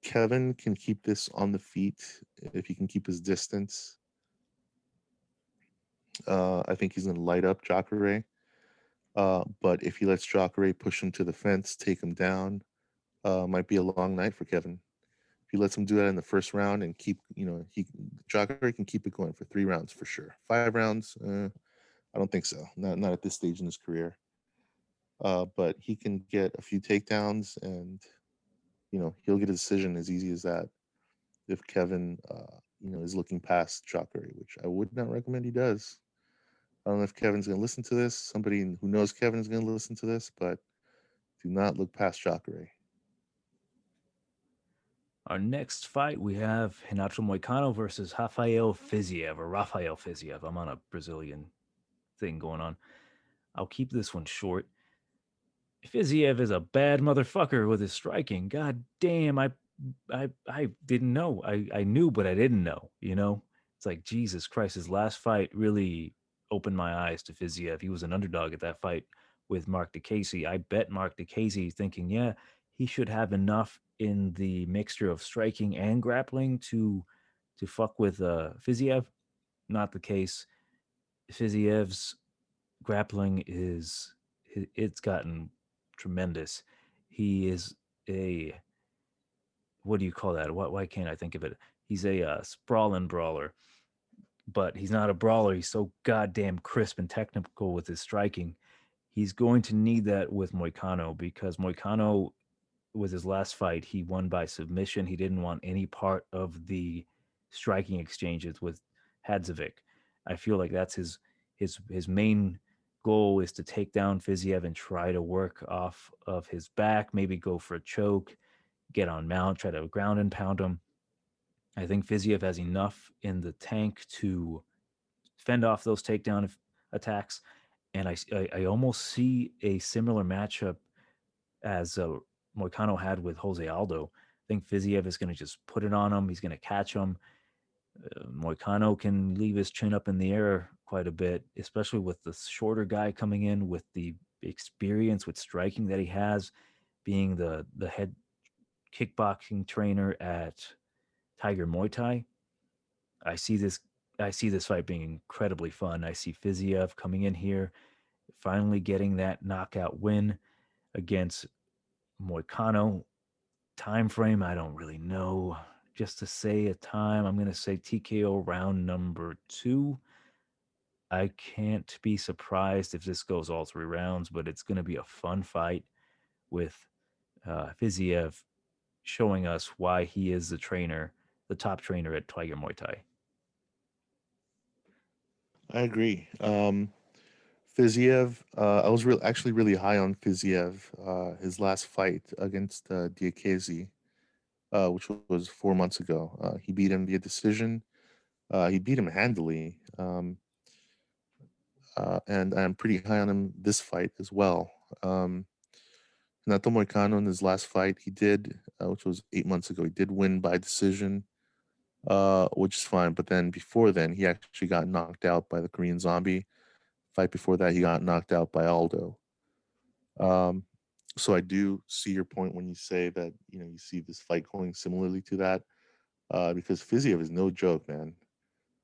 Kevin can keep this on the feet, if he can keep his distance, I think he's going to light up Jacare. But if he lets Jacare push him to the fence, take him down, might be a long night for Kevin. If he lets him do that in the first round and keep, Jacare can keep it going for 3 rounds for sure. 5 rounds, I don't think so. Not at this stage in his career. But he can get a few takedowns, and he'll get a decision as easy as that. If Kevin, is looking past Jacare, which I would not recommend he does. I don't know if Kevin's going to listen to this. Somebody who knows Kevin is going to listen to this, but do not look past Jacare. Our next fight, we have Renato Moicano versus Rafael Fiziev. I'm on a Brazilian thing going on. I'll keep this one short. Fiziev is a bad motherfucker with his striking. God damn, I didn't know. I knew, but I didn't know. It's like Jesus Christ. His last fight really opened my eyes to Fiziev. He was an underdog at that fight with Mark DeCasey. I bet Mark DeCasey, thinking, yeah, he should have enough in the mixture of striking and grappling to fuck with Fiziev. Not the case. Fiziev's grappling it's gotten tremendous. He is a, what do you call that? Why can't I think of it? He's a sprawling brawler, but he's not a brawler. He's so goddamn crisp and technical with his striking. He's going to need that with Moicano because Moicano, with his last fight, he won by submission. He didn't want any part of the striking exchanges with Hadzovic. I feel like that's his main goal is to take down Fiziev and try to work off of his back, maybe go for a choke, get on mount, try to ground and pound him. I think Fiziev has enough in the tank to fend off those takedown attacks, and I almost see a similar matchup as Moicano had with Jose Aldo. I think Fiziev is going to just put it on him. He's going to catch him. Moicano can leave his chin up in the air quite a bit, especially with the shorter guy coming in with the experience with striking that he has, being the head kickboxing trainer at Tiger Muay Thai. I see this I see this fight being incredibly fun. I see Fiziev coming in here, finally getting that knockout win against Moicano. Time frame, I don't really know. Just to say a time, I'm going to say TKO round number 2. I can't be surprised if this goes all 3 rounds, but it's going to be a fun fight with Fiziev showing us why he is the top trainer at Tiger Muay Thai. I agree. Fiziev, I was actually really high on Fiziev. His last fight against Diakese, which was 4 months ago, he beat him via decision. He beat him handily, and I'm pretty high on him this fight as well. Nato Moicano in his last fight, he did, which was 8 months ago, he did win by decision. which is fine. But then before then, he actually got knocked out by the Korean Zombie. Fight before that, he got knocked out by Aldo. Um, so I do see your point when you say that you see this fight going similarly to that, because Fiziev is no joke, man.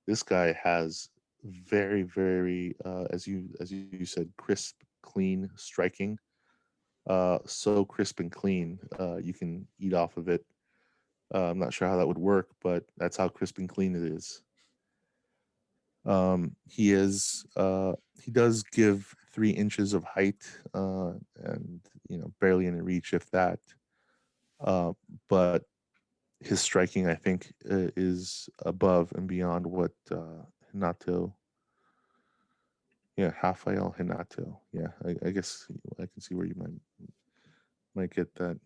This guy has very, very, as you said, crisp, clean striking. So crisp and clean, you can eat off of it. I'm not sure how that would work, but that's how crisp and clean it is. He does give 3 inches of height, and barely any reach, if that. Uh, but his striking, I think, is above and beyond what Hinato, yeah, Rafael Hinato. Yeah, I guess I can see where you might get that.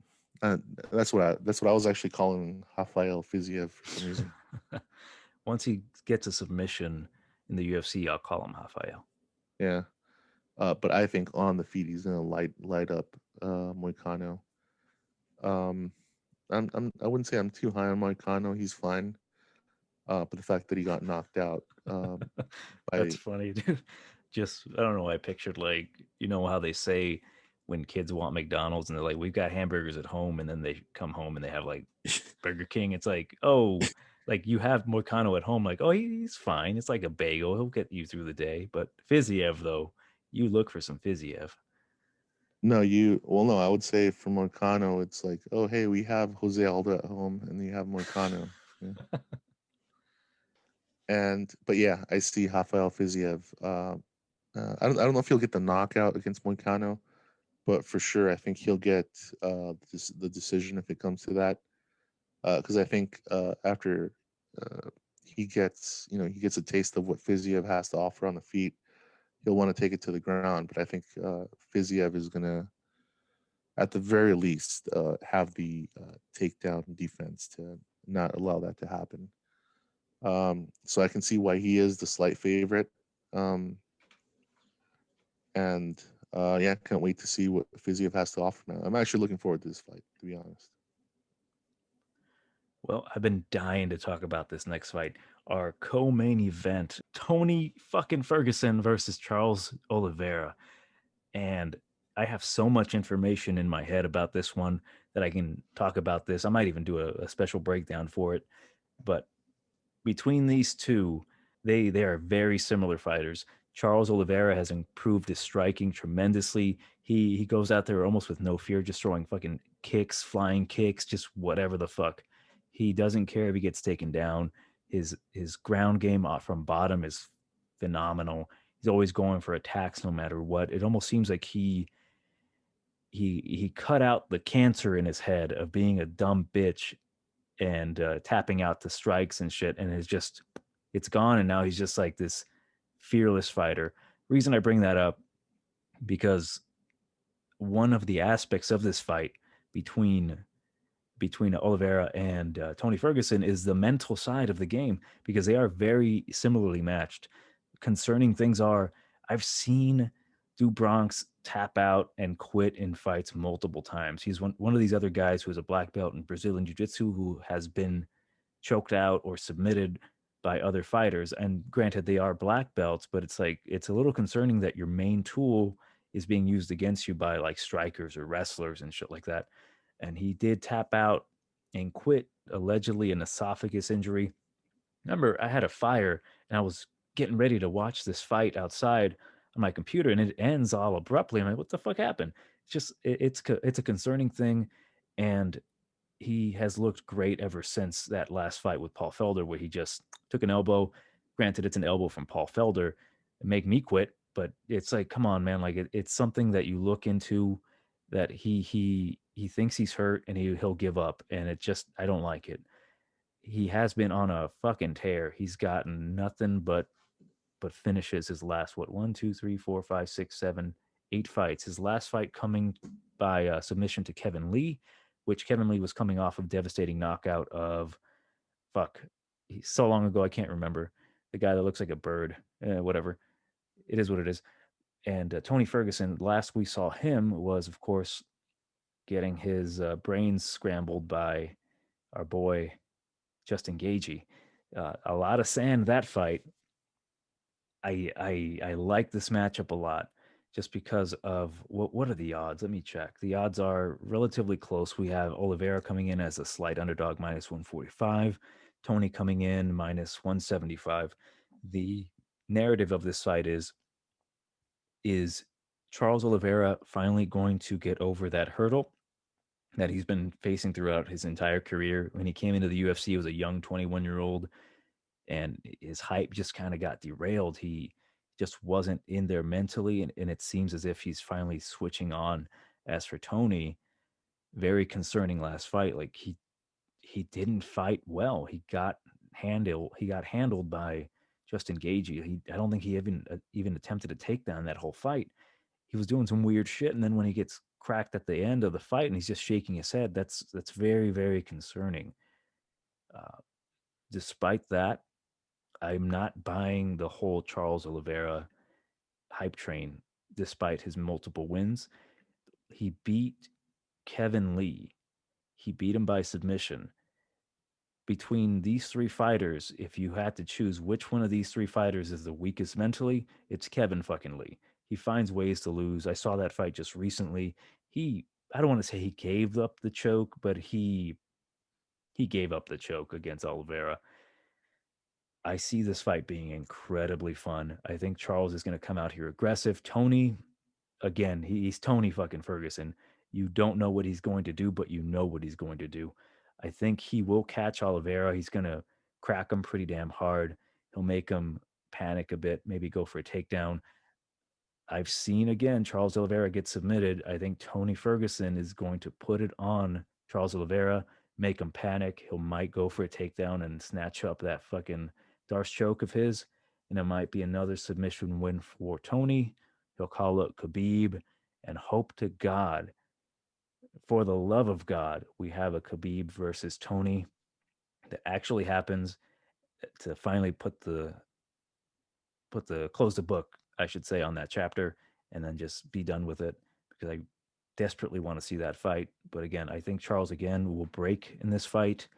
Uh, that's what I was actually calling Rafael Fiziev for some reason. Once he gets a submission in the UFC, I'll call him Rafael. Yeah, but I think on the feet he's gonna light up Moicano. Um, I wouldn't say I'm too high on Moicano. He's fine, but the fact that he got knocked out That's by funny, dude. Just I don't know. I pictured like how they say when kids want McDonald's and they're like, "We've got hamburgers at home," and then they come home and they have like Burger King. It's like, oh, like you have Moicano at home. Like, oh, he's fine. It's like a bagel. He'll get you through the day. But Fiziev, though, you look for some Fiziev. no, no, I would say for Moicano, it's like, oh hey, we have Jose Aldo at home, and you have Moicano. Yeah. And but yeah, I see Rafael Fiziev. I don't know if he'll get the knockout against Moicano, but for sure, I think he'll get the decision if it comes to that. Because I think after uh, he gets a taste of what Fiziev has to offer on the feet, he'll want to take it to the ground. But I think Fiziev is gonna, at the very least, have the takedown defense to not allow that to happen. So I can see why he is the slight favorite. Um, and yeah, can't wait to see what Fiziev has to offer now. I'm actually looking forward to this fight, to be honest. Well, I've been dying to talk about this next fight. Our co-main event: Tony fucking Ferguson versus Charles Oliveira. And I have so much information in my head about this one that I can talk about this. I might even do a special breakdown for it. But between these two, they are very similar fighters. Charles Oliveira has improved his striking tremendously. He goes out there almost with no fear, just throwing fucking kicks, flying kicks, just whatever the fuck. He doesn't care if he gets taken down. His ground game off from bottom is phenomenal. He's always going for attacks no matter what. It almost seems like he cut out the cancer in his head of being a dumb bitch and tapping out the strikes and shit, and it's gone, and now he's just like this fearless fighter. Reason I bring that up because one of the aspects of this fight between Oliveira and Tony Ferguson is the mental side of the game because they are very similarly matched. Concerning things are, I've seen Do Bronx tap out and quit in fights multiple times. He's one of these other guys who is a black belt in Brazilian Jiu Jitsu who has been choked out or submitted by other fighters. And granted, they are black belts, but it's like it's a little concerning that your main tool is being used against you by like strikers or wrestlers and shit like that. And he did tap out and quit allegedly an esophagus injury. Remember, I had a fire and I was getting ready to watch this fight outside on my computer, and it ends all abruptly. I'm like, what the fuck happened? It's just it's a concerning thing, and he has looked great ever since that last fight with Paul Felder, where he just took an elbow. Granted, it's an elbow from Paul Felder, make me quit, but it's like, come on, man, like it's something that you look into that he thinks he's hurt and he'll give up, and it just I don't like it. He has been on a fucking tear. He's gotten nothing but finishes his last what 1, 2, 3, 4, 5, 6, 7, 8 fights. His last fight coming by submission to Kevin Lee, which Kevin Lee was coming off of devastating knockout of fuck so long ago I can't remember the guy that looks like a bird. Whatever, it is what it is. And Tony Ferguson, last we saw him was of course getting his brains scrambled by our boy Justin Gagey. A lot of sand that fight. I like this matchup a lot just because of what are the odds? Let me check. The odds are relatively close. We have Oliveira coming in as a slight underdog minus 145, Tony coming in minus 175. The narrative of this fight is Charles Oliveira finally going to get over that hurdle that he's been facing throughout his entire career? When he came into the UFC, he was a young 21-year-old, and his hype just kind of got derailed. He just wasn't in there mentally, and it seems as if he's finally switching on. As for Tony, very concerning last fight. Like he didn't fight well. He got handled by Justin Gagey. I don't think he even attempted a takedown that whole fight. He was doing some weird shit, and then when he gets cracked at the end of the fight and he's just shaking his head, that's very very concerning. Uh, Despite that, I'm not buying the whole Charles Oliveira hype train. Despite his multiple wins, he beat Kevin Lee. He beat him by submission. Between these three fighters, if you had to choose which one of these three fighters is the weakest mentally, it's Kevin fucking Lee. He finds ways to lose. I saw that fight just recently. He I don't want to say he gave up the choke, but he gave up the choke against Oliveira. I see this fight being incredibly fun. I think Charles is going to come out here aggressive. Tony, again, he's Tony fucking Ferguson. You don't know what he's going to do, but you know what he's going to do. I think he will catch Oliveira. He's going to crack him pretty damn hard. He'll make him panic a bit, maybe go for a takedown. I've seen again Charles Oliveira get submitted. I think Tony Ferguson is going to put it on Charles Oliveira, make him panic. He'll might go for a takedown and snatch up that fucking Darce choke of his, and it might be another submission win for Tony. He'll call up Khabib and hope to God, for the love of God, we have a Khabib versus Tony that actually happens to finally put the close the book, I should say, on that chapter, and then just be done with it because I desperately want to see that fight. But again, I think Charles again will break in this fight.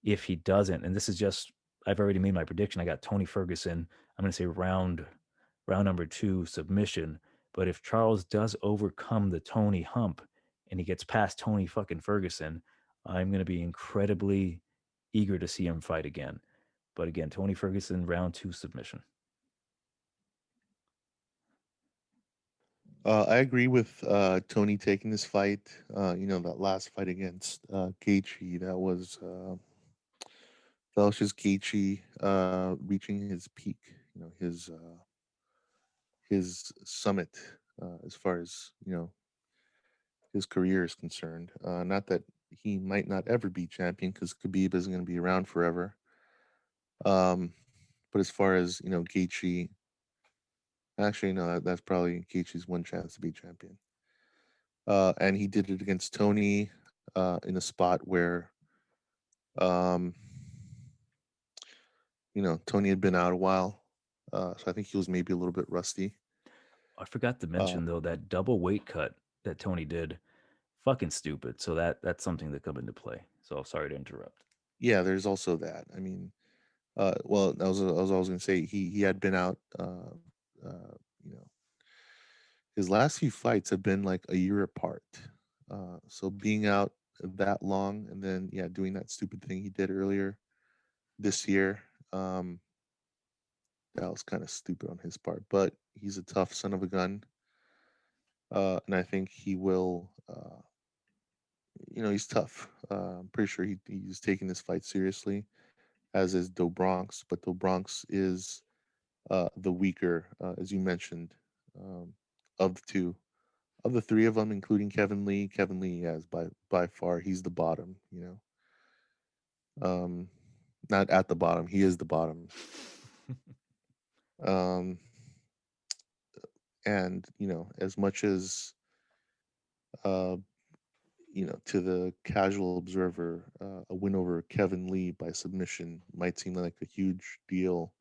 If he doesn't, and this is just I've already made my prediction. I got Tony Ferguson. I'm going to say round number 2 submission. But if Charles does overcome the Tony hump and he gets past Tony fucking Ferguson, I'm going to be incredibly eager to see him fight again. But again, Tony Ferguson round 2 submission. I agree with Tony taking this fight. That last fight against Gaethje, that was just Gaethje reaching his peak. His summit as far as his career is concerned. Not that he might not ever be champion because Khabib isn't going to be around forever. Um, but as far as Gaethje, actually no, that's probably Gaethje's one chance to be champion. And he did it against Tony in a spot where um, Tony had been out a while, so I think he was maybe a little bit rusty. I forgot to Uh, mention though that double weight cut that Tony did, fucking stupid. So that's something that come into play. So sorry to interrupt. yeah, there's also that. I mean, well, I was always going to say he had been out. Uh, you know, his last few fights have been like a year apart. So being out that long and then doing that stupid thing he did earlier this year, um, that was kind of stupid on his part. But he's a tough son of a gun, and I think he will. He's tough. I'm pretty sure he's taking this fight seriously, as is Do Bronx. But Do Bronx is the weaker, as you mentioned, um, of the two. Of the three of them, including Kevin Lee has by far he's the bottom. Um, not at the bottom. He is the bottom. Um, and as much as uh, to the casual observer, a win over Kevin Lee by submission might seem like a huge deal.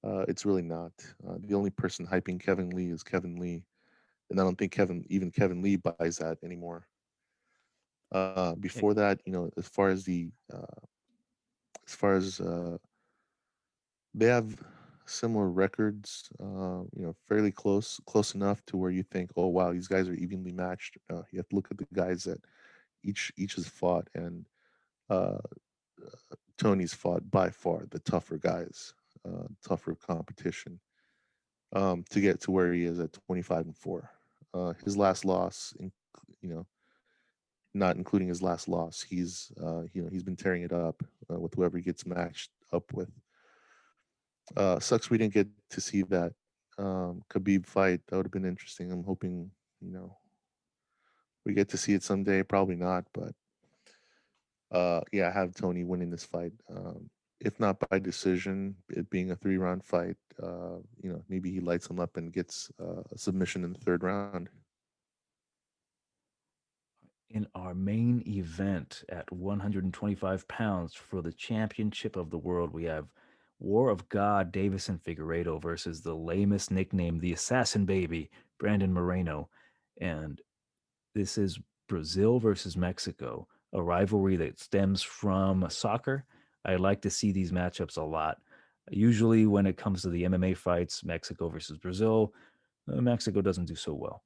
It's really not. The only person hyping Kevin Lee is Kevin Lee, and I don't think Kevin Lee buys that anymore. Hey, Before that, as far as They have similar records, fairly close enough to where you think, oh wow, these guys are evenly matched. You have to look at the guys that each has fought, and uh, Tony's fought by far the tougher guys, tougher competition, to get to where he is at 25-4. His last loss, you know, not including his last loss, he's been tearing it up with whoever he gets matched up with. Sucks we didn't get to see that Khabib fight. That would have been interesting. I'm hoping, you know, we get to see it someday. Probably not, but yeah, I have Tony winning this fight. If not by decision, it being a 3 round fight, maybe he lights him up and gets a submission in the third round. In our main event at 125 pounds for the championship of the world, we have War of God Davison Figueiredo versus the lamest nickname, the Assassin Baby, Brandon Moreno. And this is Brazil versus Mexico, a rivalry that stems from soccer. I like to see these matchups a lot. Usually, when it comes to the MMA fights, Mexico versus Brazil, Mexico doesn't do so well.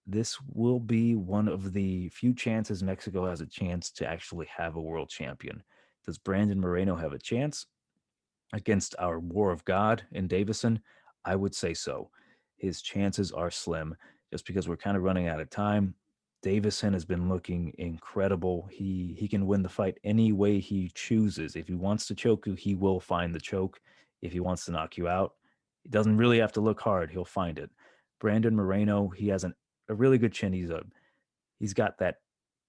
This will be one of the few chances Mexico has a chance to actually have a world champion. Does Brandon Moreno have a chance against our War of God in Davison? I would say so. His chances are slim just because we're kind of running out of time. Davison has been looking incredible. He can win the fight any way he chooses. If he wants to choke you, he will find the choke. If he wants to knock you out, he doesn't really have to look hard. He'll find it. Brandon Moreno, he has a really good chin. He's got that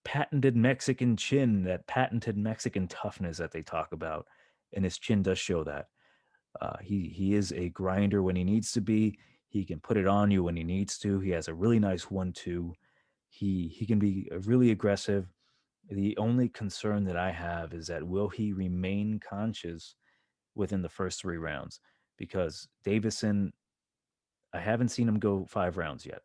patented Mexican chin, that patented Mexican toughness that they talk about, and his chin does show that. He is a grinder when he needs to be. He can put it on you when he needs to. He has a really nice 1-2. He can be really aggressive. The only concern that I have is that will he remain conscious within the first 3 rounds? Because Davison, I haven't seen him go 5 rounds yet.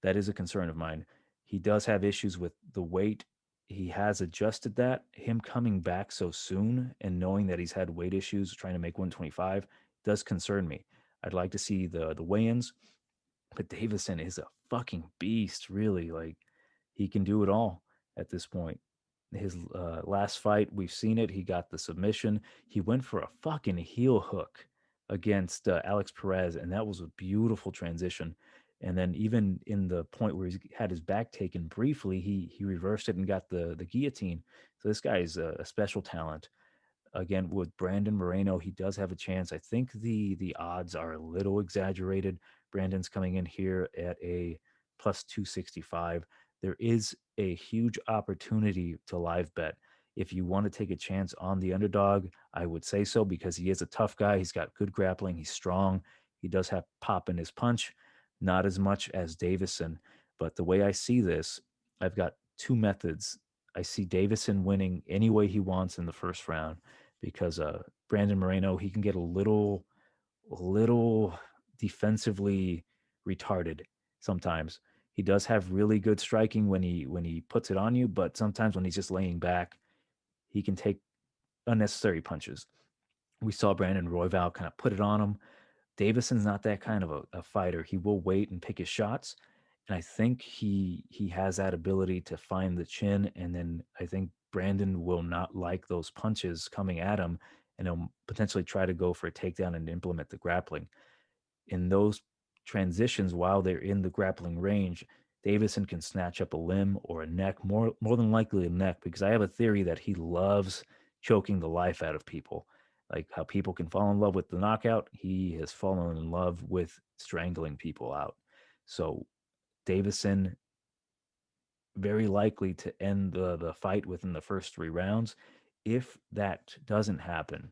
That is a concern of mine. He does have issues with the weight. He has adjusted that. Him coming back so soon and knowing that he's had weight issues trying to make 125 does concern me. I'd like to see the weigh-ins, but Davison is a fucking beast, really. Like, he can do it all at this point. His last fight, we've seen it. He got the submission. He went for a fucking heel hook against Alex Perez, and that was a beautiful transition. And then even in the point where he had his back taken briefly, he reversed it and got the guillotine. So this guy is a special talent. Again, with Brandon Moreno, he does have a chance. I think the odds are a little exaggerated. Brandon's coming in here at a plus 265. There is a huge opportunity to live bet. If you want to take a chance on the underdog, I would say so because he is a tough guy. He's got good grappling. He's strong. He does have pop in his punch, not as much as Davison. But the way I see this, I've got two methods. I see Davison winning any way he wants in the first round because Brandon Moreno, he can get a little defensively retarded sometimes. He does have really good striking when he puts it on you, but sometimes when he's just laying back, he can take unnecessary punches. We saw Brandon Royval kind of put it on him. Davison's not that kind of a fighter. He will wait and pick his shots. And I think he has that ability to find the chin. And then I think Brandon will not like those punches coming at him and he'll potentially try to go for a takedown and implement the grappling. In those transitions while they're in the grappling range, Davison can snatch up a limb or a neck, more than likely a neck, because I have a theory that he loves choking the life out of people. Like how people can fall in love with the knockout, he has fallen in love with strangling people out. So Davison very likely to end the fight within the first 3 rounds. If that doesn't happen,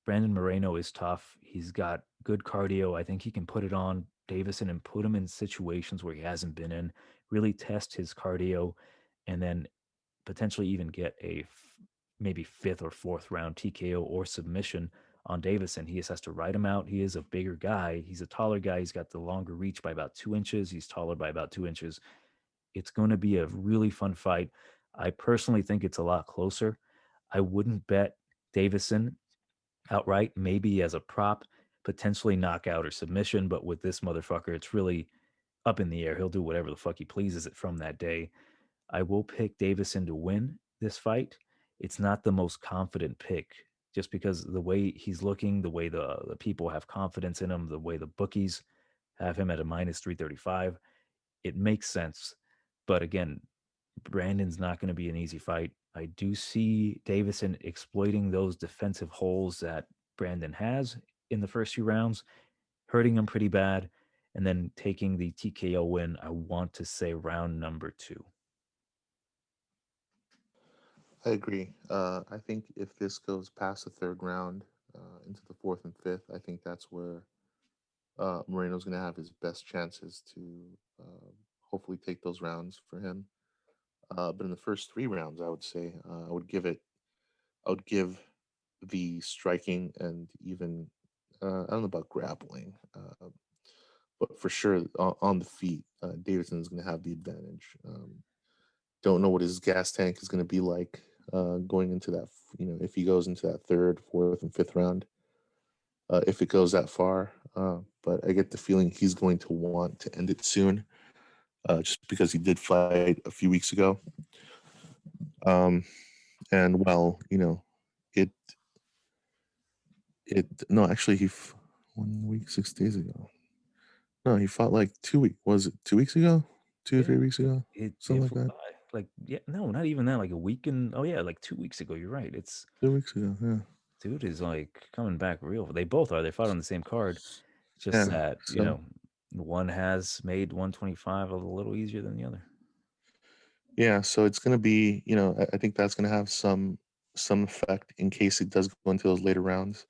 Brandon Moreno is tough. He's got good cardio. I think he can put it on Davison and put him in situations where he hasn't been in, really test his cardio, and then potentially even get a maybe fifth or fourth round TKO or submission on Davison. He just has to ride him out. He is a bigger guy. He's a taller guy. He's got the longer reach by about 2 inches. He's taller by about 2 inches. It's going to be a really fun fight. I personally think it's a lot closer. I wouldn't bet Davison outright, maybe as a prop, potentially knockout or submission. But with this motherfucker, it's really up in the air. He'll do whatever the fuck he pleases it from that day. I will pick Davison to win this fight. It's not the most confident pick just because the way he's looking, the way the people have confidence in him, the way the bookies have him at a minus 335, it makes sense. But again, Brandon's not going to be an easy fight. I do see Davison exploiting those defensive holes that Brandon has in the first few rounds, hurting him pretty bad, and then taking the TKO win. I want to say round number two. I agree. I think if this goes past the third round into the fourth and fifth, I think that's where Moreno's going to have his best chances to uh, hopefully take those rounds for him. But in the first three rounds, I would say I would give the striking and even I don't know about grappling, but for sure on the feet, Davidson is going to have the advantage. Don't know what his gas tank is going to be like going into that. If he goes into that third, fourth, and fifth round, if it goes that far. But I get the feeling he's going to want to end it soon, just because he did fight a few weeks ago. Um, and well, it it no, actually 1 week 6 days ago. No, he fought like 2 week. Was it 2 weeks ago? Two or Yeah, 3 weeks ago, it something like flew that. by. Like, yeah, no, not even that. Like a week and, oh yeah, like 2 weeks ago. You're right. It's 2 weeks ago. Yeah, dude is like coming back real. They both are. They fought on the same card. It's just yeah. that So one has made 125 a little easier than the other. yeah, so it's gonna be, I think that's gonna have some effect in case it does go into those later rounds.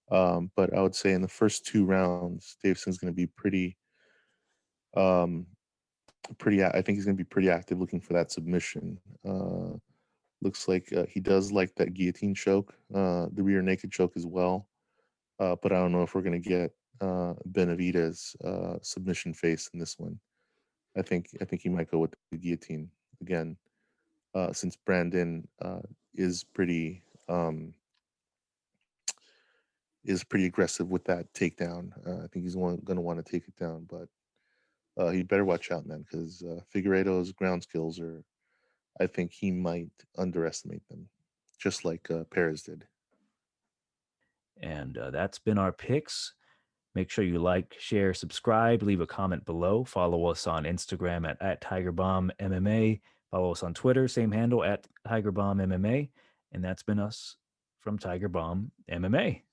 But I would say in the first two rounds, Davison's gonna be um, I think he's gonna be pretty active looking for that submission. Looks like he does like that guillotine choke, the rear naked choke as well. But I don't know if we're gonna get Benavidez submission face in this one. I think he might go with the guillotine again, since Brandon is pretty um, is pretty aggressive with that takedown. I think he's going to want to take it down, but he better watch out, man, because Figueiredo's ground skills are. I think he might underestimate them, just like Perez did. And that's been our picks. Make sure you like, share, subscribe, leave a comment below. Follow us on Instagram at TigerBomb MMA. Follow us on Twitter, same handle at TigerBomb MMA. And that's been us from Tiger Bomb MMA.